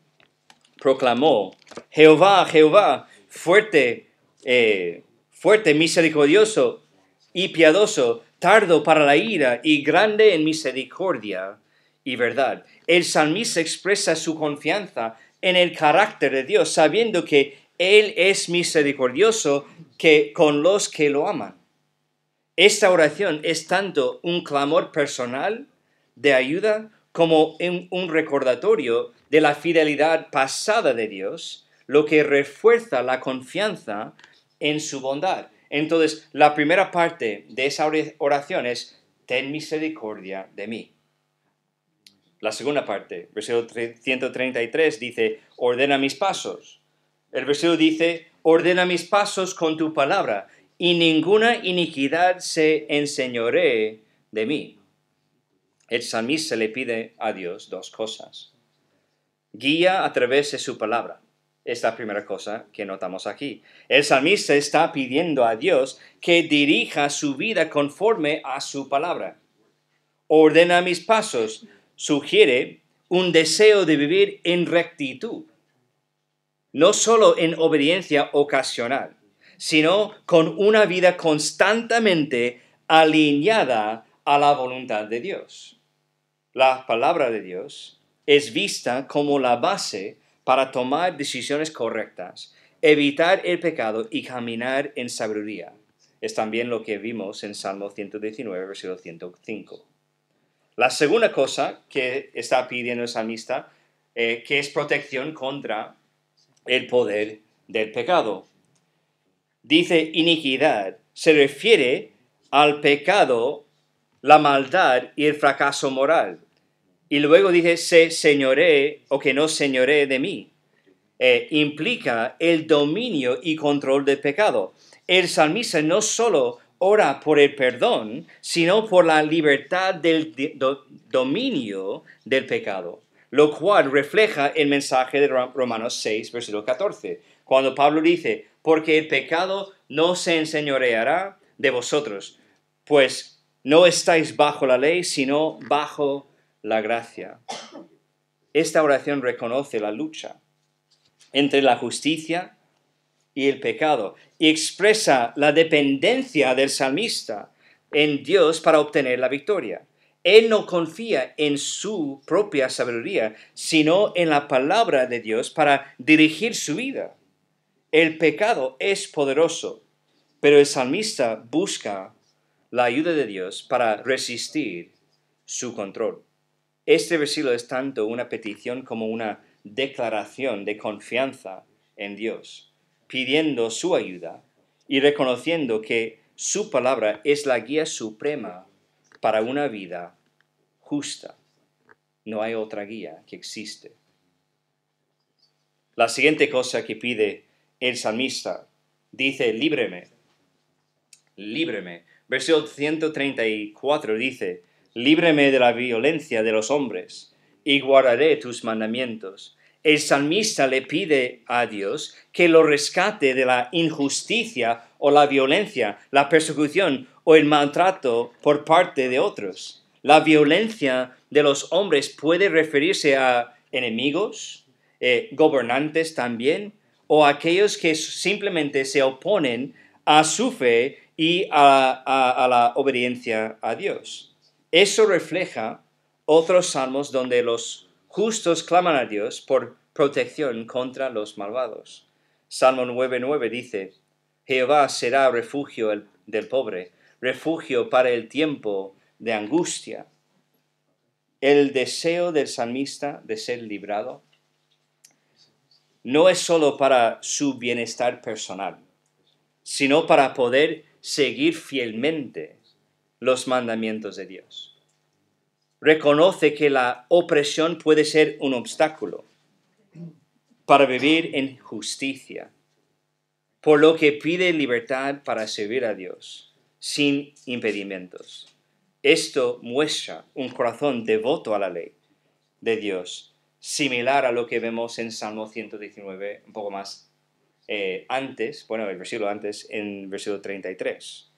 proclamó: Jehová, Jehová, fuerte, misericordioso y piadoso, tardo para la ira y grande en misericordia y verdad. El salmista expresa su confianza en el carácter de Dios, sabiendo que Él es misericordioso con los que lo aman. Esta oración es tanto un clamor personal de ayuda como un recordatorio de la fidelidad pasada de Dios, lo que refuerza la confianza en su bondad. Entonces, la primera parte de esa oración es: ten misericordia de mí. La segunda parte, versículo 133, dice: ordena mis pasos. El versículo dice: ordena mis pasos con tu palabra, y ninguna iniquidad se enseñoree de mí. El salmista le pide a Dios dos cosas. Guía a través de su palabra. Es la primera cosa que notamos aquí. El salmista está pidiendo a Dios que dirija su vida conforme a su palabra. Ordena mis pasos. Sugiere un deseo de vivir en rectitud, no solo en obediencia ocasional, sino con una vida constantemente alineada a la voluntad de Dios. La palabra de Dios es vista como la base para tomar decisiones correctas, evitar el pecado y caminar en sabiduría. Es también lo que vimos en Salmo 119, versículo 105. La segunda cosa que está pidiendo el salmista, que es protección contra el poder del pecado. Dice iniquidad, se refiere al pecado, la maldad y el fracaso moral. Y luego dice: se señoree o que no señoree de mí. Implica el dominio y control del pecado. El salmista no solo ora por el perdón, sino por la libertad del dominio del pecado, lo cual refleja el mensaje de Romanos 6, versículo 14, cuando Pablo dice: porque el pecado no se enseñoreará de vosotros, pues no estáis bajo la ley, sino bajo la gracia. Esta oración reconoce la lucha entre la justicia y el pecado y expresa la dependencia del salmista en Dios para obtener la victoria. Él no confía en su propia sabiduría, sino en la palabra de Dios para dirigir su vida. El pecado es poderoso, pero el salmista busca la ayuda de Dios para resistir su control. Este versículo es tanto una petición como una declaración de confianza en Dios, pidiendo su ayuda y reconociendo que su palabra es la guía suprema para una vida justa. No hay otra guía que existe. La siguiente cosa que pide el salmista dice: líbreme, líbreme. Versículo 134 dice: líbreme de la violencia de los hombres y guardaré tus mandamientos. El salmista le pide a Dios que lo rescate de la injusticia o la violencia, la persecución o el maltrato por parte de otros. La violencia de los hombres puede referirse a enemigos, gobernantes también, o aquellos que simplemente se oponen a su fe y a la obediencia a Dios. Eso refleja otros salmos donde los justos claman a Dios por protección contra los malvados. Salmo 9:9 dice: Jehová será refugio del pobre, refugio para el tiempo de angustia. el deseo del salmista de ser librado no es solo para su bienestar personal, sino para poder seguir fielmente los mandamientos de Dios. Reconoce que la opresión puede ser un obstáculo para vivir en justicia, por lo que pide libertad para servir a Dios sin impedimentos. Esto muestra un corazón devoto a la ley de Dios, similar a lo que vemos en Salmo 119, un poco más antes, el versículo antes, en versículo 33.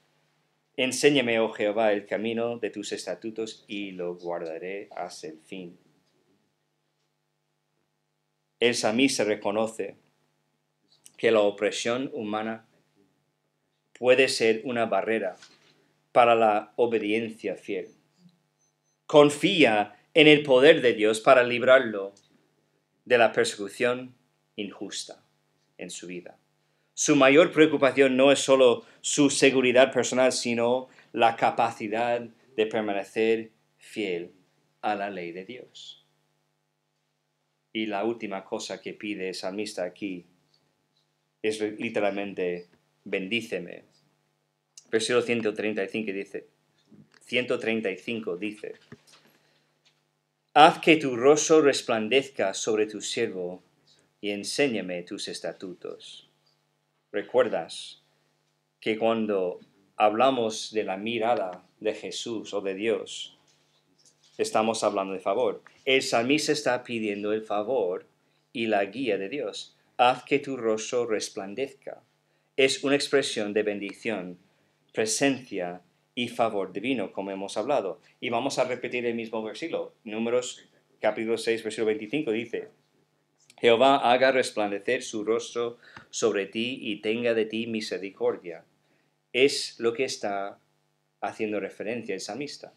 Enséñame, oh Jehová, el camino de tus estatutos y lo guardaré hasta el fin. El salmista reconoce que la opresión humana puede ser una barrera para la obediencia fiel. Confía en el poder de Dios para librarlo de la persecución injusta en su vida. Su mayor preocupación no es solo su seguridad personal, sino la capacidad de permanecer fiel a la ley de Dios. Y la última cosa que pide el salmista aquí es literalmente, bendíceme. Versículo 135 dice, haz que tu rostro resplandezca sobre tu siervo y enséñame tus estatutos. ¿Recuerdas que cuando hablamos de la mirada de Jesús o de Dios, estamos hablando de favor? El salmista está pidiendo el favor y la guía de Dios. Haz que tu rostro resplandezca. Es una expresión de bendición, presencia y favor divino, como hemos hablado. Y vamos a repetir el mismo versículo. Números capítulo 6, versículo 25 dice, Jehová haga resplandecer su rostro sobre ti y tenga de ti misericordia. Es lo que está haciendo referencia el salmista.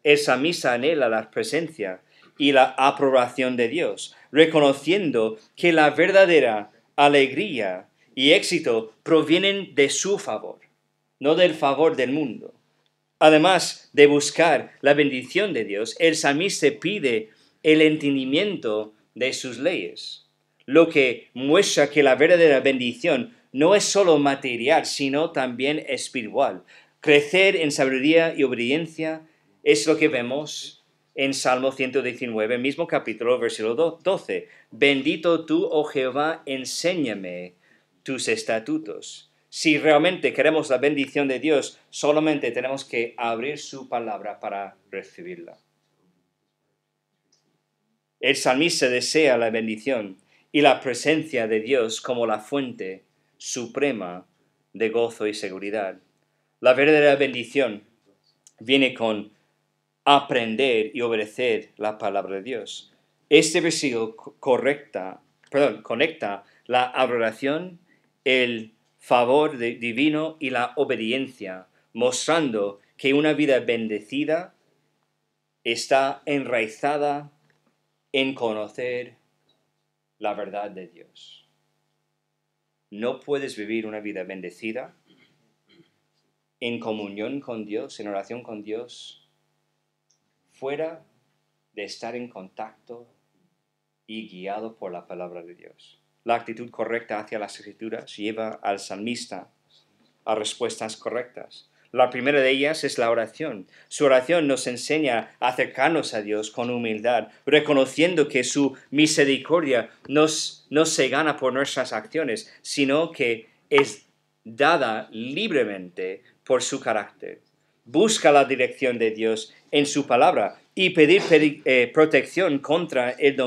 El salmista anhela la presencia y la aprobación de Dios, reconociendo que la verdadera alegría y éxito provienen de su favor, no del favor del mundo. Además de buscar la bendición de Dios, el salmista pide el entendimiento de sus leyes, lo que muestra que la verdadera bendición no es solo material, sino también espiritual. Crecer en sabiduría y obediencia es lo que vemos en Salmo 119, mismo capítulo, versículo 12. Bendito tú, oh Jehová, enséñame tus estatutos. Si realmente queremos la bendición de Dios, solamente tenemos que abrir su palabra para recibirla. El salmista desea la bendición y la presencia de Dios como la fuente suprema de gozo y seguridad. La verdadera bendición viene con aprender y obedecer la palabra de Dios. Este versículo conecta la adoración, el favor divino y la obediencia, mostrando que una vida bendecida está enraizada en conocer la verdad de Dios. No puedes vivir una vida bendecida en comunión con Dios, en oración con Dios, fuera de estar en contacto y guiado por la palabra de Dios. La actitud correcta hacia las Escrituras lleva al salmista a respuestas correctas. La primera de ellas es la oración. Su oración nos enseña a acercarnos a Dios con humildad, reconociendo que su misericordia no se gana por nuestras acciones, sino que es dada libremente por su carácter. Busca la dirección de Dios en su palabra y pedir protección contra el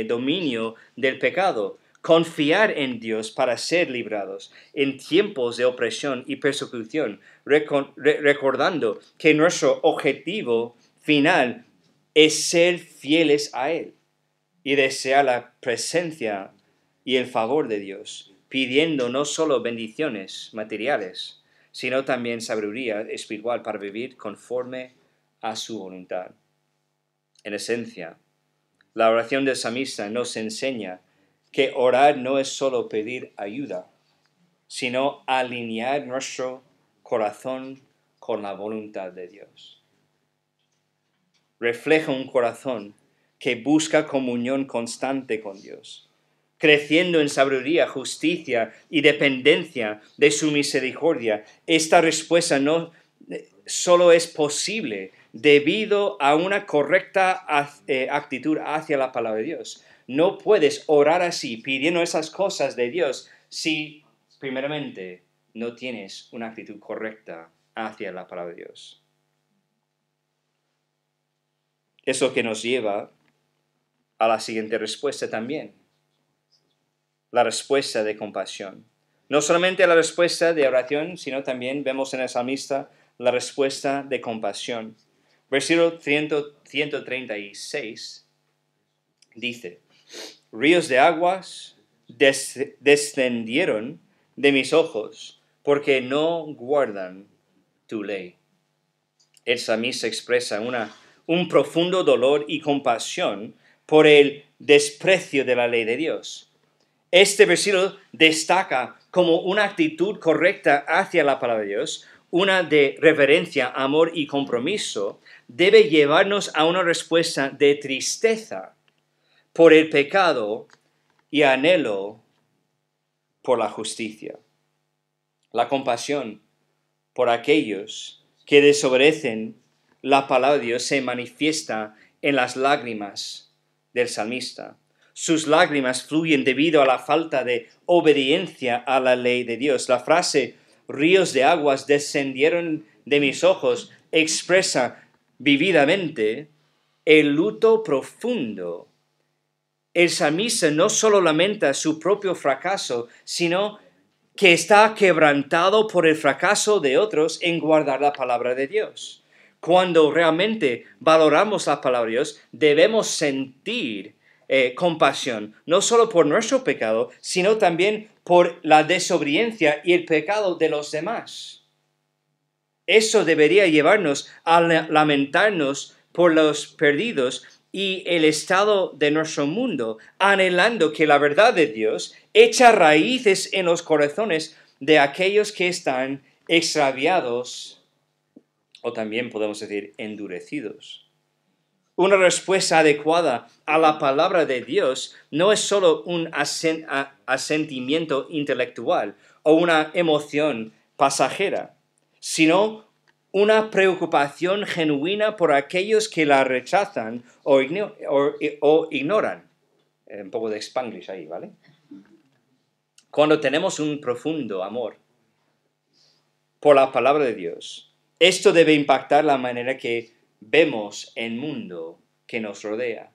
dominio del pecado. Confiar en Dios para ser librados en tiempos de opresión y persecución, recordando que nuestro objetivo final es ser fieles a Él y desear la presencia y el favor de Dios, pidiendo no solo bendiciones materiales, sino también sabiduría espiritual para vivir conforme a su voluntad. En esencia, la oración del salmista nos enseña que orar no es solo pedir ayuda, sino alinear nuestro corazón con la voluntad de Dios. refleja un corazón que busca comunión constante con Dios, creciendo en sabiduría, justicia y dependencia de su misericordia. Esta respuesta no solo es posible debido a una correcta actitud hacia la palabra de Dios. No puedes orar así, pidiendo esas cosas de Dios, si primeramente no tienes una actitud correcta hacia la palabra de Dios. Eso que nos lleva a la siguiente respuesta también. La respuesta de compasión. No solamente la respuesta de oración, sino también vemos en el salmista la respuesta de compasión. Versículo 136 dice: ríos de aguas descendieron de mis ojos, porque no guardan tu ley. El salmista expresa un profundo dolor y compasión por el desprecio de la ley de Dios. Este versículo destaca como una actitud correcta hacia la palabra de Dios, una de reverencia, amor y compromiso, debe llevarnos a una respuesta de tristeza por el pecado y anhelo por la justicia. La compasión por aquellos que desobedecen la palabra de Dios se manifiesta en las lágrimas del salmista. Sus lágrimas fluyen debido a la falta de obediencia a la ley de Dios. La frase ríos de aguas descendieron de mis ojos expresa vividamente el luto profundo. El salmista no solo lamenta su propio fracaso, sino que está quebrantado por el fracaso de otros en guardar la palabra de Dios. Cuando realmente valoramos la palabra de Dios, debemos sentir compasión, no solo por nuestro pecado, sino también por la desobediencia y el pecado de los demás. Eso debería llevarnos a lamentarnos por los perdidos y el estado de nuestro mundo, anhelando que la verdad de Dios echa raíces en los corazones de aquellos que están extraviados, o también podemos decir endurecidos. Una respuesta adecuada a la palabra de Dios no es solo un asentimiento intelectual o una emoción pasajera, sino una preocupación genuina por aquellos que la rechazan o ignoran. Un poco de Spanglish ahí, ¿vale? Cuando tenemos un profundo amor por la palabra de Dios, esto debe impactar la manera que vemos el mundo que nos rodea.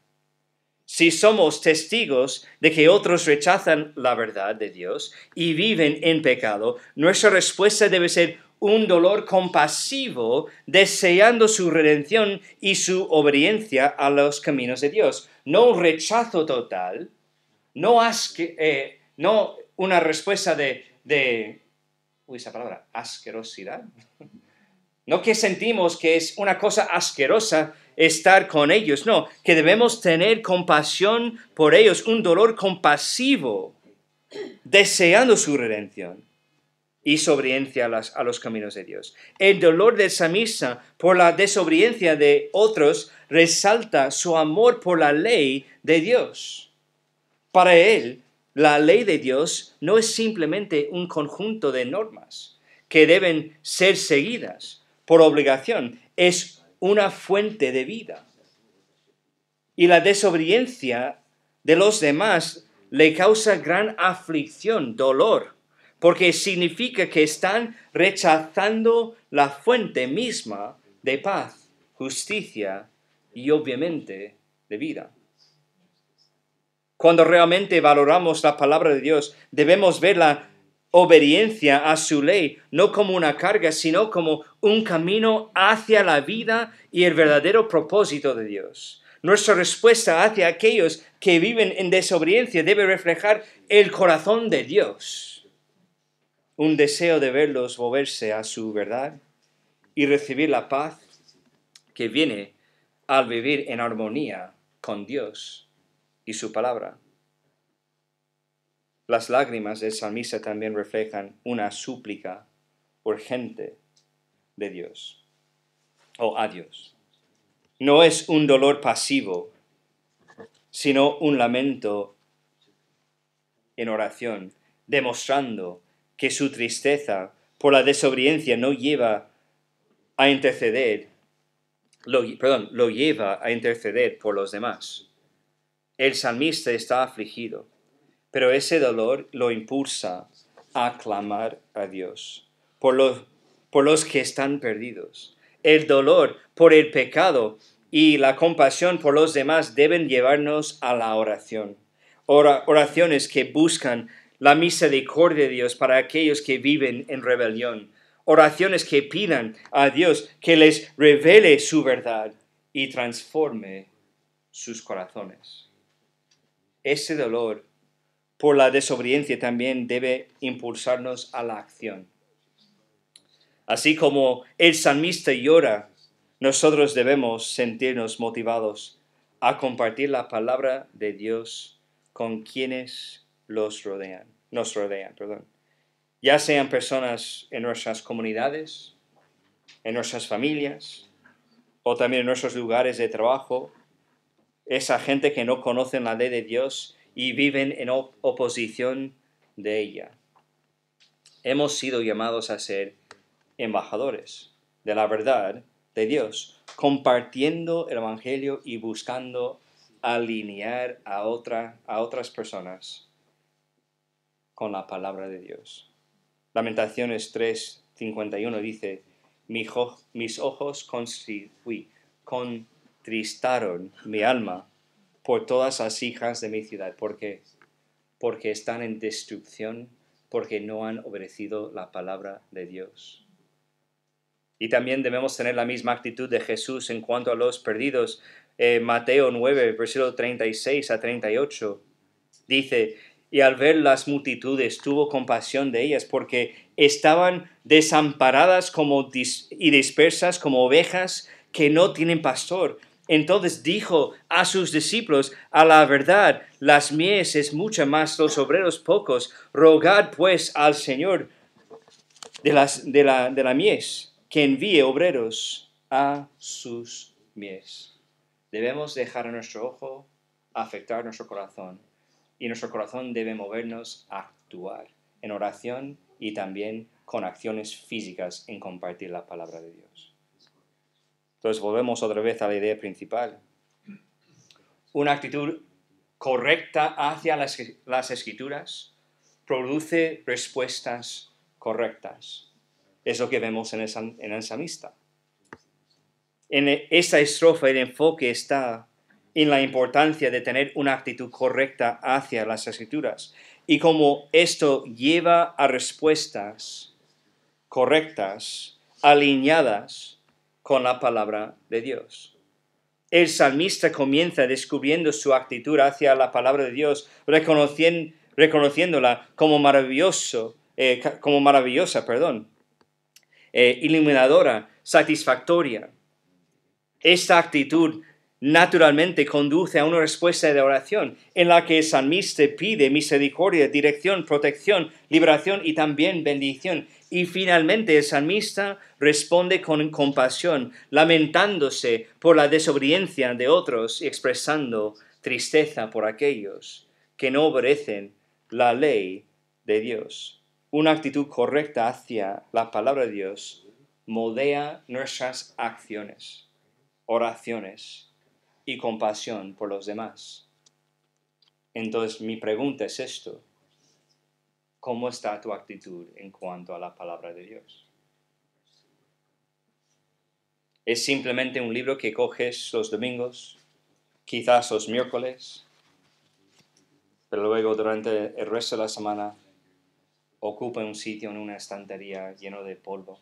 Si somos testigos de que otros rechazan la verdad de Dios y viven en pecado, nuestra respuesta debe ser un dolor compasivo, deseando su redención y su obediencia a los caminos de Dios. No un rechazo total, no una respuesta esa palabra, asquerosidad. No que sentimos que es una cosa asquerosa estar con ellos, no, que debemos tener compasión por ellos, un dolor compasivo, deseando su redención y su obediencia a los caminos de Dios. El dolor del salmista por la desobediencia de otros resalta su amor por la ley de Dios. Para él, la ley de Dios no es simplemente un conjunto de normas que deben ser seguidas por obligación, es una fuente de vida. Y la desobediencia de los demás le causa gran aflicción, dolor, porque significa que están rechazando la fuente misma de paz, justicia y obviamente de vida. Cuando realmente valoramos la palabra de Dios, debemos ver la obediencia a su ley no como una carga, sino como un camino hacia la vida y el verdadero propósito de Dios. Nuestra respuesta hacia aquellos que viven en desobediencia debe reflejar el corazón de Dios. Un deseo de verlos volverse a su verdad y recibir la paz que viene al vivir en armonía con Dios y su palabra. Las lágrimas del salmista también reflejan una súplica urgente de Dios, o a Dios. no es un dolor pasivo, sino un lamento en oración, demostrando que su tristeza por la desobediencia no lleva a interceder, lo lleva a interceder por los demás. El salmista está afligido, pero ese dolor lo impulsa a clamar a Dios por los que están perdidos. El dolor por el pecado y la compasión por los demás deben llevarnos a la oración. Oraciones que buscan la misericordia de Dios para aquellos que viven en rebelión. Oraciones que pidan a Dios que les revele su verdad y transforme sus corazones. Ese dolor por la desobediencia también debe impulsarnos a la acción. Así como el salmista llora, nosotros debemos sentirnos motivados a compartir la palabra de Dios con quienes nos rodean. Ya sean personas en nuestras comunidades, en nuestras familias, o también en nuestros lugares de trabajo, esa gente que no conocen la ley de Dios y viven en oposición de ella. Hemos sido llamados a ser embajadores de la verdad de Dios, compartiendo el Evangelio y buscando alinear a otras personas con la palabra de Dios. Lamentaciones 3:51 dice, mis ojos contristaron mi alma por todas las hijas de mi ciudad. ¿Por qué? Porque están en destrucción, porque no han obedecido la palabra de Dios. Y también debemos tener la misma actitud de Jesús en cuanto a los perdidos. Mateo 9, versículo 36 a 38, dice, y al ver las multitudes tuvo compasión de ellas, porque estaban desamparadas y dispersas como ovejas que no tienen pastor. Entonces dijo a sus discípulos, a la verdad, las mies es mucha más, los obreros pocos. Rogad pues al Señor de la mies que envíe obreros a sus mies. Debemos dejar a nuestro ojo afectar nuestro corazón, y nuestro corazón debe movernos a actuar en oración y también con acciones físicas en compartir la palabra de Dios. Entonces volvemos otra vez a la idea principal. Una actitud correcta hacia las Escrituras produce respuestas correctas. Es lo que vemos en el salmista. En esta estrofa el enfoque está en la importancia de tener una actitud correcta hacia las Escrituras y cómo esto lleva a respuestas correctas, alineadas con la palabra de Dios. El salmista comienza descubriendo su actitud hacia la palabra de Dios, reconociéndola como maravillosa, iluminadora, satisfactoria. Esta actitud naturalmente conduce a una respuesta de oración en la que el salmista pide misericordia, dirección, protección, liberación y también bendición. Y finalmente el salmista responde con compasión, lamentándose por la desobediencia de otros y expresando tristeza por aquellos que no obedecen la ley de Dios. Una actitud correcta hacia la palabra de Dios moldea nuestras acciones, oraciones y compasión por los demás. Entonces mi pregunta es esto: ¿cómo está tu actitud en cuanto a la palabra de Dios? ¿Es simplemente un libro que coges los domingos, quizás los miércoles, pero luego durante el resto de la semana ocupa un sitio en una estantería lleno de polvo?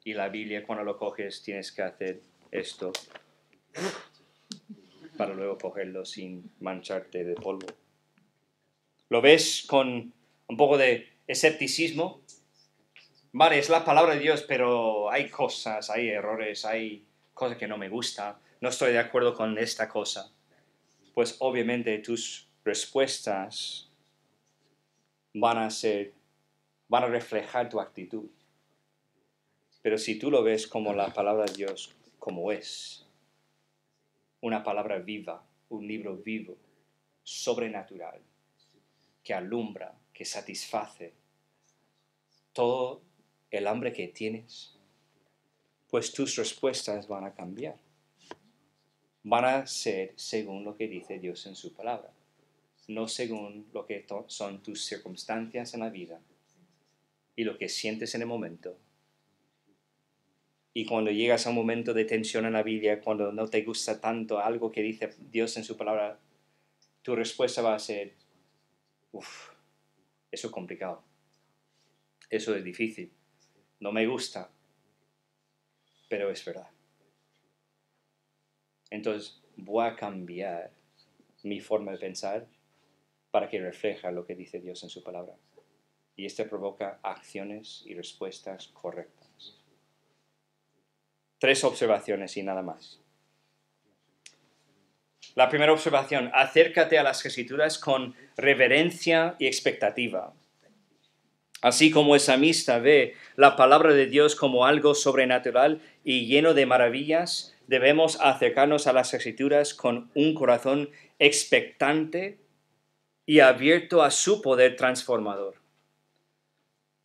Y la Biblia, cuando lo coges, tienes que hacer esto para luego cogerlo sin mancharte de polvo. ¿Lo ves con un poco de escepticismo? Vale, es la palabra de Dios, pero hay cosas, hay errores, hay cosas que no me gustan, no estoy de acuerdo con esta cosa. Pues obviamente tus respuestas van a reflejar tu actitud. Pero si tú lo ves como la palabra de Dios, como es. Una palabra viva, un libro vivo, sobrenatural, que alumbra, que satisface todo el hambre que tienes, pues tus respuestas van a cambiar. Van a ser según lo que dice Dios en su palabra, no según lo que son tus circunstancias en la vida y lo que sientes en el momento. Y cuando llegas a un momento de tensión en la vida, cuando no te gusta tanto algo que dice Dios en su palabra, tu respuesta va a ser, eso es complicado, eso es difícil, no me gusta, pero es verdad. Entonces voy a cambiar mi forma de pensar para que refleje lo que dice Dios en su palabra. Y esto provoca acciones y respuestas correctas. 3 observaciones y nada más. La primera observación, acércate a las Escrituras con reverencia y expectativa. Así como el salmista ve la palabra de Dios como algo sobrenatural y lleno de maravillas, debemos acercarnos a las Escrituras con un corazón expectante y abierto a su poder transformador.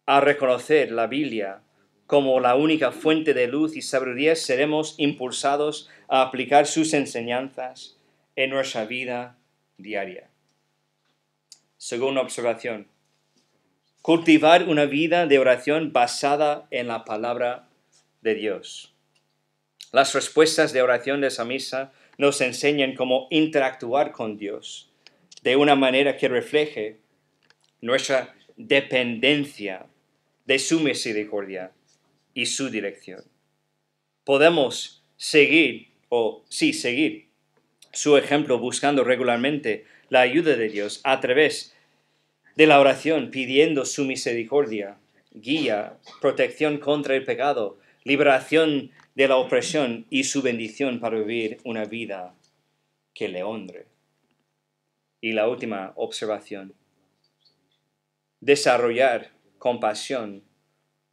Al reconocer la Biblia como la única fuente de luz y sabiduría, seremos impulsados a aplicar sus enseñanzas en nuestra vida diaria. Segunda observación, cultivar una vida de oración basada en la palabra de Dios. Las respuestas de oración de esa misa nos enseñan cómo interactuar con Dios de una manera que refleje nuestra dependencia de su misericordia y su dirección. Podemos seguir su ejemplo buscando regularmente la ayuda de Dios a través de la oración, pidiendo su misericordia, guía, protección contra el pecado, liberación de la opresión y su bendición para vivir una vida que le honre. Y la última observación, desarrollar compasión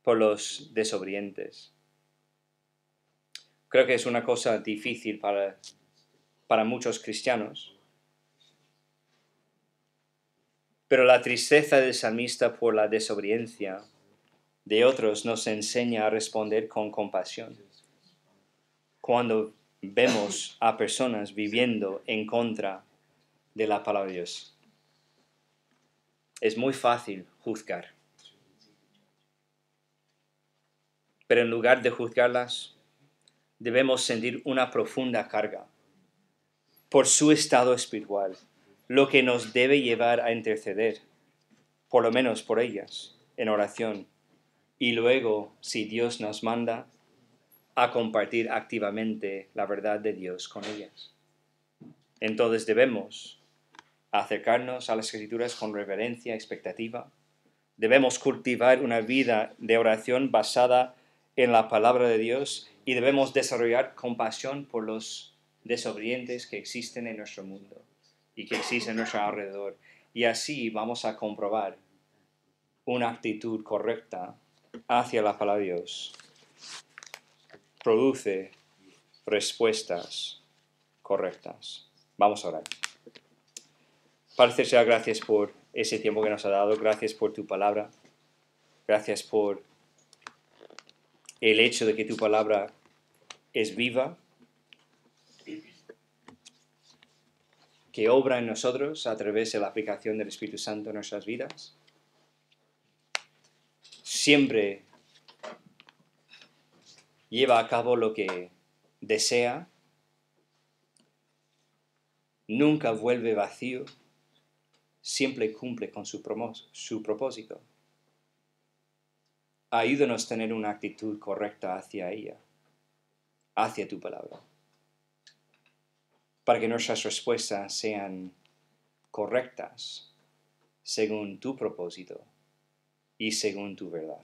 por los desobedientes. Creo que es una cosa difícil para muchos cristianos. Pero la tristeza del salmista por la desobediencia de otros nos enseña a responder con compasión. Cuando vemos a personas viviendo en contra de la palabra de Dios, es muy fácil juzgar. Pero en lugar de juzgarlas, debemos sentir una profunda carga por su estado espiritual, lo que nos debe llevar a interceder, por lo menos por ellas, en oración, y luego, si Dios nos manda, a compartir activamente la verdad de Dios con ellas. Entonces debemos acercarnos a las Escrituras con reverencia, expectativa. Debemos cultivar una vida de oración basada en la palabra de Dios y debemos desarrollar compasión por los desobedientes que existen en nuestro mundo y que existen a nuestro alrededor. Y así vamos a comprobar una actitud correcta hacia la palabra de Dios. Produce respuestas correctas. Vamos a orar. Padre Celestial, gracias por ese tiempo que nos ha dado. Gracias por tu palabra. Gracias por el hecho de que tu palabra es viva, que obra en nosotros a través de la aplicación del Espíritu Santo en nuestras vidas. Siempre lleva a cabo lo que desea, nunca vuelve vacío, siempre cumple con su propósito. Ayúdanos a tener una actitud correcta hacia ella, hacia tu palabra, para que nuestras respuestas sean correctas según tu propósito y según tu verdad.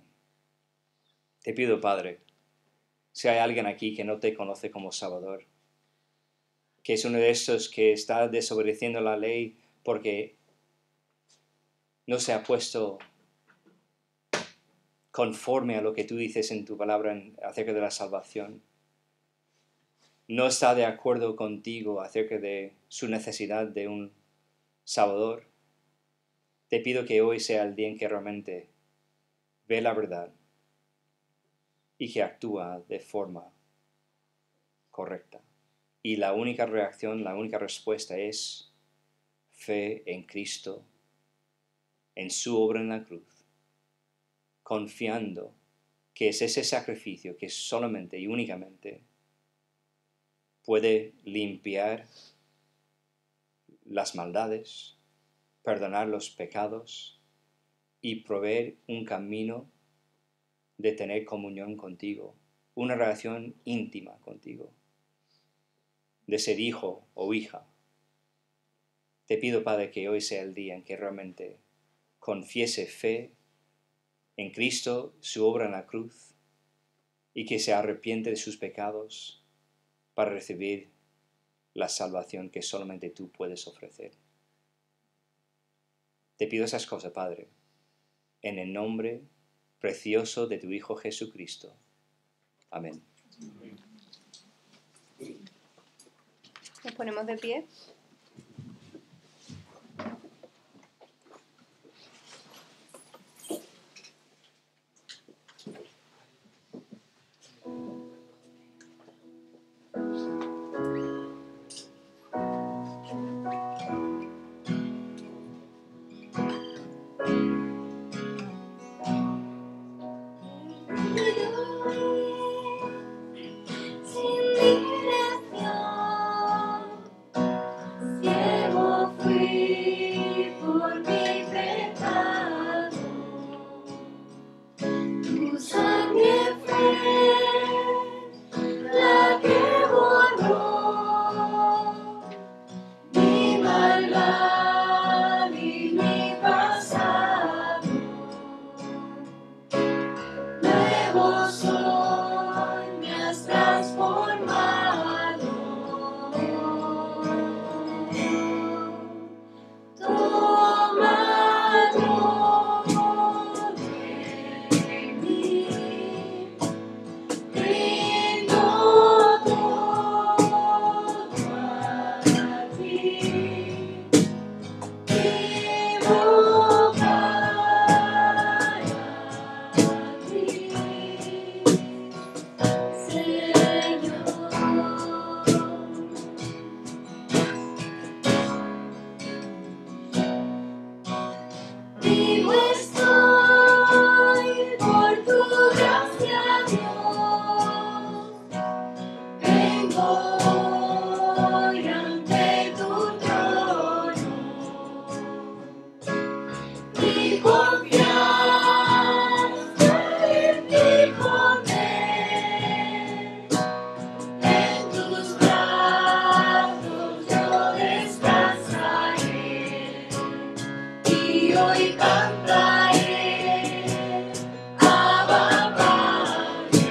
Te pido, Padre, si hay alguien aquí que no te conoce como Salvador, que es uno de estos que está desobedeciendo la ley porque no se ha puesto conforme a lo que tú dices en tu palabra acerca de la salvación. no está de acuerdo contigo acerca de su necesidad de un Salvador, te pido que hoy sea el día en que realmente ve la verdad y que actúa de forma correcta. Y la única reacción, la única respuesta es fe en Cristo, en su obra en la cruz, confiando que es ese sacrificio que solamente y únicamente puede limpiar las maldades, perdonar los pecados y proveer un camino de tener comunión contigo, una relación íntima contigo, de ser hijo o hija. Te pido, Padre, que hoy sea el día en que realmente confiese fe en Cristo, su obra en la cruz, y que se arrepiente de sus pecados para recibir la salvación que solamente tú puedes ofrecer. Te pido esas cosas, Padre, en el nombre precioso de tu Hijo Jesucristo. Amén. Nos ponemos de pie. Ciego fui por mi pecado, tu sangre fue la que borró mi maldad y mi pasado. Nuevo soy, me has transformado. Tomador de mí, rindo todo a ti. Mi boca a ti, Señor. Vivo estoy por tu gracia, Dios. Vengo hoy ante tu trono. Mi confianza en ti poner. En tus brazos yo descansaré. Y hoy cantaré, Abba Padre.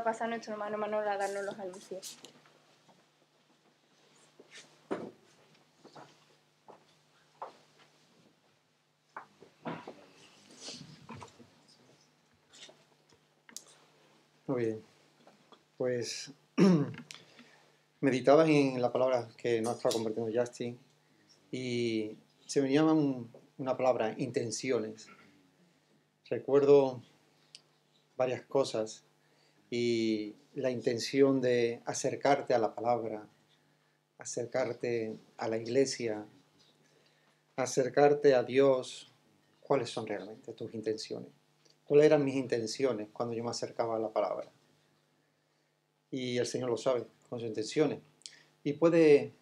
a pasar nuestro hermano Manuel a darnos los anuncios. Muy bien. Pues meditaba en la palabra que nos estaba compartiendo Justin y se me llama una palabra, intenciones. Recuerdo varias cosas y la intención de acercarte a la palabra, acercarte a la iglesia, acercarte a Dios. ¿Cuáles son realmente tus intenciones? ¿Cuáles eran mis intenciones cuando yo me acercaba a la palabra? Y el Señor lo sabe, con sus intenciones. Y puede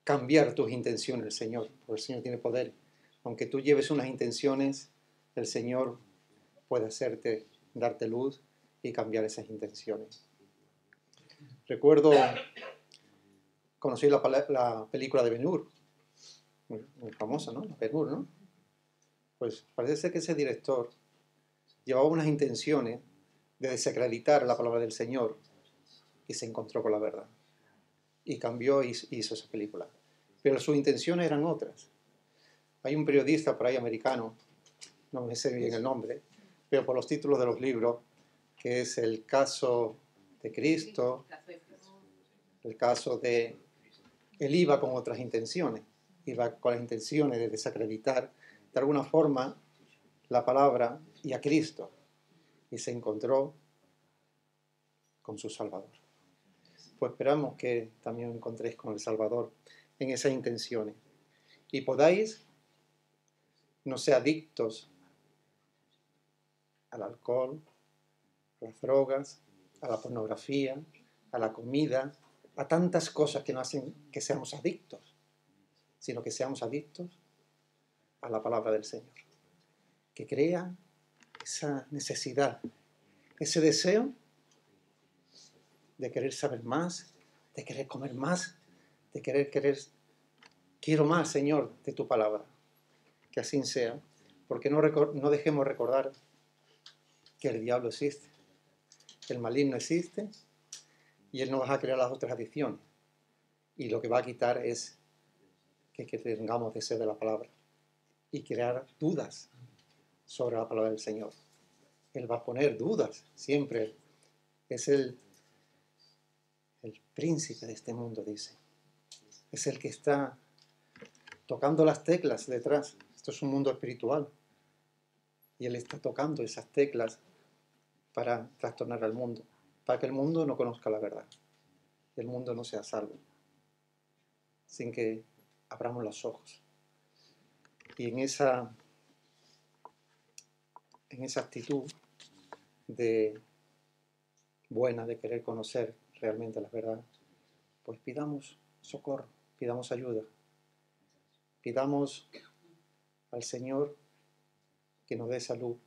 cambiar tus intenciones el Señor, porque el Señor tiene poder. Aunque tú lleves unas intenciones, el Señor puede hacerte, darte luz y cambiar esas intenciones. Recuerdo, conocí la película de Ben-Hur, muy famosa, ¿no? Ben-Hur, ¿no? Pues parece ser que ese director llevaba unas intenciones de desacreditar la palabra del Señor y se encontró con la verdad. Y cambió y hizo esa película. Pero sus intenciones eran otras. Hay un periodista por ahí americano, no me sé bien el nombre, pero por los títulos de los libros, que es el caso de Cristo, el caso de... Él iba con otras intenciones, iba con las intenciones de desacreditar de alguna forma la palabra y a Cristo, y se encontró con su Salvador. Pues esperamos que también os encontréis con el Salvador en esas intenciones y podáis no ser adictos al alcohol, a las drogas, a la pornografía, a la comida, a tantas cosas que nos hacen que seamos adictos, sino que seamos adictos a la palabra del Señor, que crea esa necesidad, ese deseo de querer saber más, de querer comer más, de querer, quiero más, Señor, de tu palabra. Que así sea, porque no dejemos recordar que el diablo existe, que el maligno existe, y él no va a crear las otras adicciones. Y lo que va a quitar es que tengamos deseo de la palabra y crear dudas sobre la palabra del Señor. Él va a poner dudas, siempre. Es el príncipe de este mundo, dice. Es el que está tocando las teclas detrás. Esto es un mundo espiritual. Y él está tocando esas teclas para trastornar al mundo, para que el mundo no conozca la verdad, y el mundo no sea salvo, sin que abramos los ojos. Y en esa actitud buena de querer conocer realmente la verdad, pues pidamos socorro, pidamos ayuda, pidamos al Señor que nos dé salud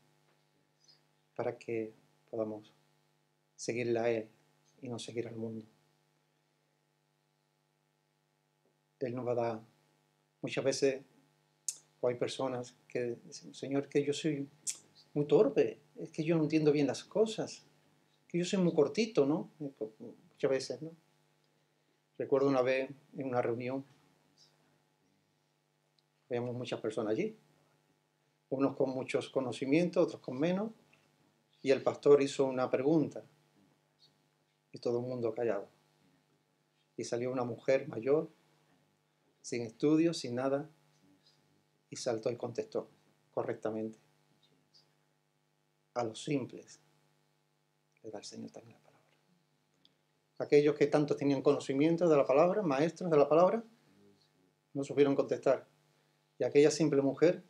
para que podamos seguirle a Él y no seguir al mundo. Él nos va a dar, muchas veces, o hay personas que dicen, Señor, que yo soy muy torpe, es que yo no entiendo bien las cosas, que yo soy muy cortito, ¿no? Muchas veces, ¿no? Recuerdo una vez en una reunión, veíamos muchas personas allí, unos con muchos conocimientos, otros con menos, y el pastor hizo una pregunta, y todo el mundo callado. Y salió una mujer mayor, sin estudios, sin nada, y saltó y contestó correctamente. A los simples le da el Señor también la palabra. Aquellos que tanto tenían conocimiento de la palabra, maestros de la palabra, no supieron contestar. Y aquella simple mujer,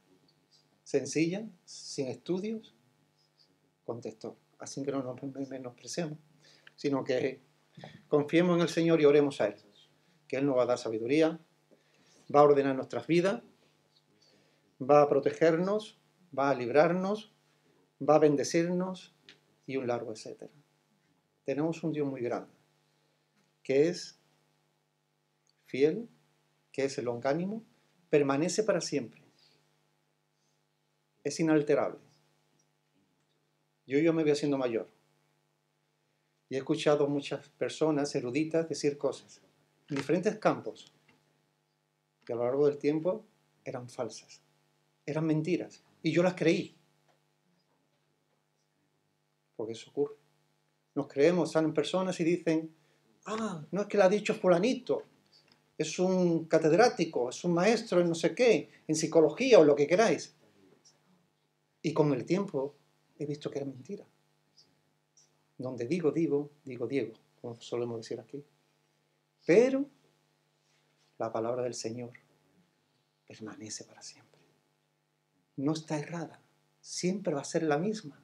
sencilla, sin estudios, contestó. Así que no nos menospreciemos, sino que confiemos en el Señor y oremos a Él, que Él nos va a dar sabiduría, va a ordenar nuestras vidas, va a protegernos, va a librarnos, va a bendecirnos y un largo etcétera. Tenemos un Dios muy grande, que es fiel, que es el longánimo, permanece para siempre, es inalterable. Yo me voy haciendo mayor, Y he escuchado muchas personas eruditas decir cosas en diferentes campos que a lo largo del tiempo eran falsas, eran mentiras. Y yo las creí. Porque eso ocurre. Nos creemos, salen personas y dicen, no es que lo ha dicho fulanito, es un catedrático, es un maestro en no sé qué, en psicología o lo que queráis. Y con el tiempo he visto que era mentira. Donde digo, Diego, como solemos decir aquí. Pero la palabra del Señor permanece para siempre. No está errada, siempre va a ser la misma.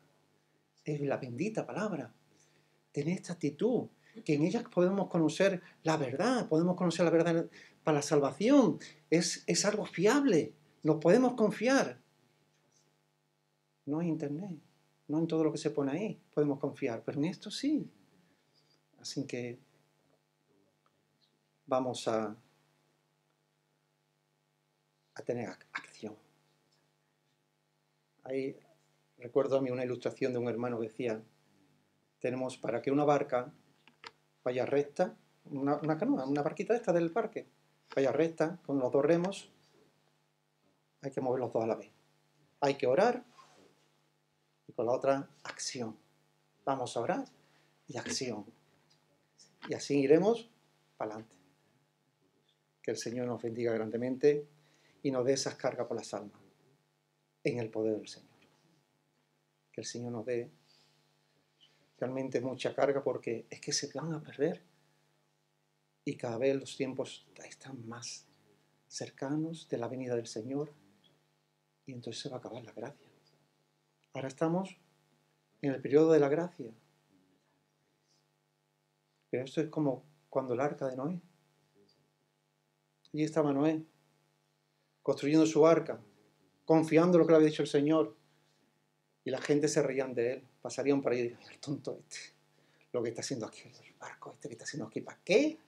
Es la bendita palabra. Tened esta actitud, que en ella podemos conocer la verdad para la salvación. Es algo fiable, nos podemos confiar. No en internet, no en todo lo que se pone ahí podemos confiar, pero en esto sí. Así que vamos a tener acción. Ahí recuerdo a mí una ilustración de un hermano que decía, tenemos para que una barca vaya recta, una canoa, una barquita esta del parque, vaya recta, con los dos remos, hay que mover los dos a la vez. Hay que orar y con la otra acción. Vamos a orar y acción. Y así iremos para adelante. Que el Señor nos bendiga grandemente y nos dé esas cargas por las almas en el poder del Señor. Que el Señor nos dé realmente mucha carga porque es que se van a perder y cada vez los tiempos están más cercanos de la venida del Señor y entonces se va a acabar la gracia. Ahora estamos en el periodo de la gracia, pero esto es como cuando el arca de Noé. Allí estaba Noé construyendo su arca, confiando en lo que le había dicho el Señor. Y la gente se reían de él, pasarían por ahí y dirían, el tonto este, lo que está haciendo aquí, el barco este que está haciendo aquí, ¿para qué?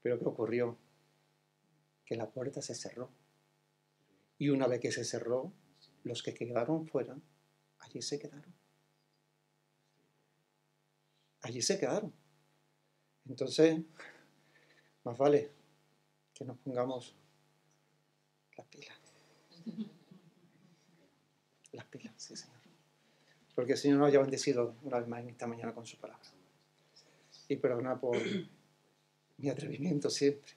Pero ¿qué ocurrió? Que la puerta se cerró. Y una vez que se cerró, los que quedaron fuera, allí se quedaron. Allí se quedaron. Entonces, más vale que nos pongamos las pilas. Las pilas, sí, Señor. Porque el Señor nos haya bendecido una vez más en esta mañana con su palabra. Y perdona por mi atrevimiento siempre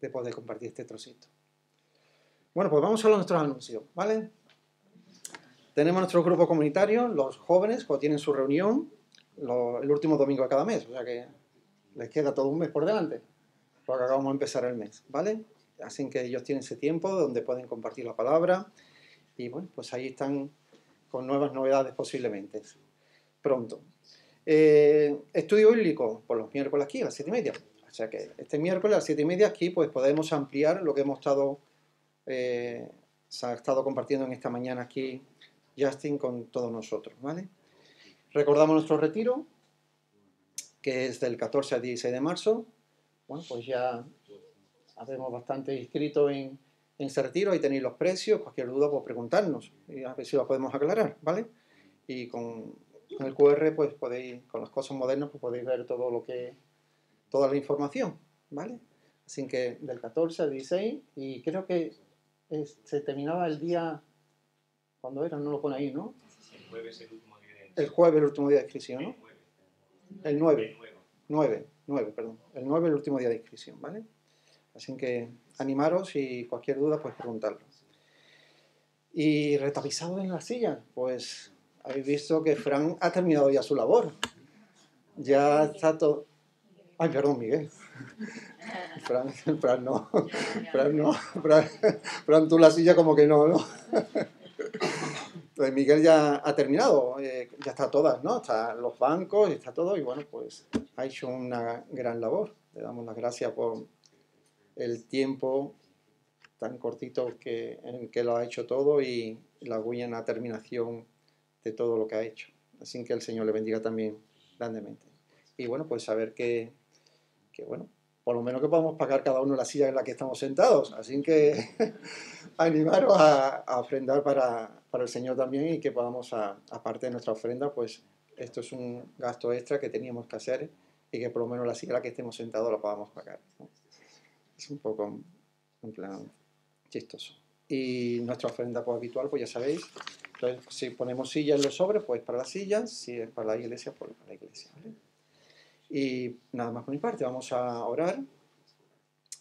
de poder compartir este trocito. Bueno, pues vamos a nuestros anuncios, ¿vale? Tenemos nuestro grupo comunitario, los jóvenes, cuando tienen su reunión, el último domingo de cada mes, o sea que les queda todo un mes por delante, porque acabamos de empezar el mes, ¿vale? Así que ellos tienen ese tiempo donde pueden compartir la palabra y bueno, pues ahí están con nuevas novedades posiblemente, pronto. Estudio bíblico por los miércoles aquí a las 7:30, o sea que este miércoles a las 7:30 aquí pues podemos ampliar lo que hemos estado, se ha estado compartiendo en esta mañana aquí Justin con todos nosotros, ¿vale? Recordamos nuestro retiro, que es del 14 al 16 de marzo. Bueno, pues ya habemos bastante inscritos en ese retiro, ahí tenéis los precios, cualquier duda pues preguntarnos y a ver si lo podemos aclarar, ¿vale? Y con el QR pues podéis, con las cosas modernas pues podéis ver todo lo que, toda la información, ¿vale? Así que del 14 al 16 y creo que se terminaba el día, ¿cuándo era? No lo pone ahí, ¿no? El jueves el último día de inscripción. El jueves el último día de inscripción, ¿no? El El 9, perdón. El 9 el último día de inscripción, ¿vale? Así que animaros y cualquier duda pues preguntarlo. Y retapizado en la silla, pues habéis visto que Fran ha terminado ya su labor. Ya está todo... Ay, perdón, Miguel. Fran no. Fran, tú la silla como que no, ¿no? Pues Miguel ya ha terminado, ya está todas, ¿no? Están los bancos, está todo y bueno, pues ha hecho una gran labor. Le damos las gracias por el tiempo tan cortito en el que lo ha hecho todo y la buena terminación de todo lo que ha hecho. Así que el Señor le bendiga también grandemente. Y bueno, pues saber que bueno, por lo menos que podamos pagar cada uno la silla en la que estamos sentados. Así que animaros a ofrendar para para el Señor también y que podamos, aparte de nuestra ofrenda, pues esto es un gasto extra que teníamos que hacer y que por lo menos la silla en la que estemos sentados la podamos pagar, ¿no? Es un poco en plan chistoso. Y nuestra ofrenda pues, habitual, pues ya sabéis, entonces, si ponemos silla en los sobres, pues para las sillas, si es para la iglesia, pues para la iglesia, ¿vale? Y nada más por mi parte, vamos a orar.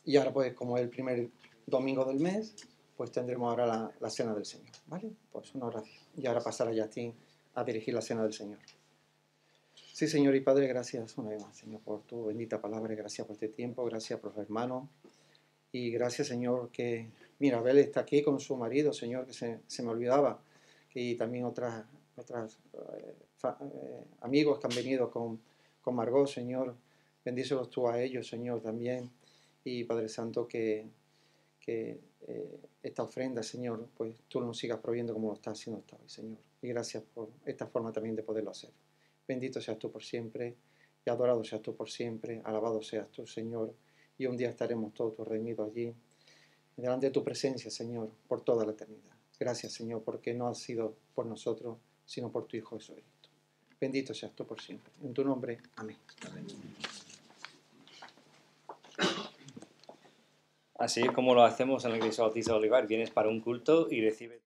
Y ahora pues como es el primer domingo del mes, pues tendremos ahora la cena del Señor, ¿vale? Pues una oración. Y ahora pasar a Justin a dirigir la cena del Señor. Sí, Señor y Padre, gracias una vez más, Señor, por tu bendita palabra, gracias por este tiempo, gracias por los hermanos. Y gracias, Señor, que Mirabel está aquí con su marido, Señor, que se me olvidaba. Y también otras amigos que han venido con Margot, Señor. Bendícelos tú a ellos, Señor, también. Y Padre Santo, que esta ofrenda, Señor, pues tú nos sigas proveyendo como lo estás haciendo hasta hoy, Señor. Y gracias por esta forma también de poderlo hacer. Bendito seas tú por siempre, y adorado seas tú por siempre, alabado seas tú, Señor. Y un día estaremos todos redimidos allí, delante de tu presencia, Señor, por toda la eternidad. Gracias, Señor, porque no ha sido por nosotros, sino por tu Hijo Jesucristo. Bendito seas tú por siempre. En tu nombre, amén. Así es como lo hacemos en la Iglesia Bautista de Olivar. Vienes para un culto y recibes...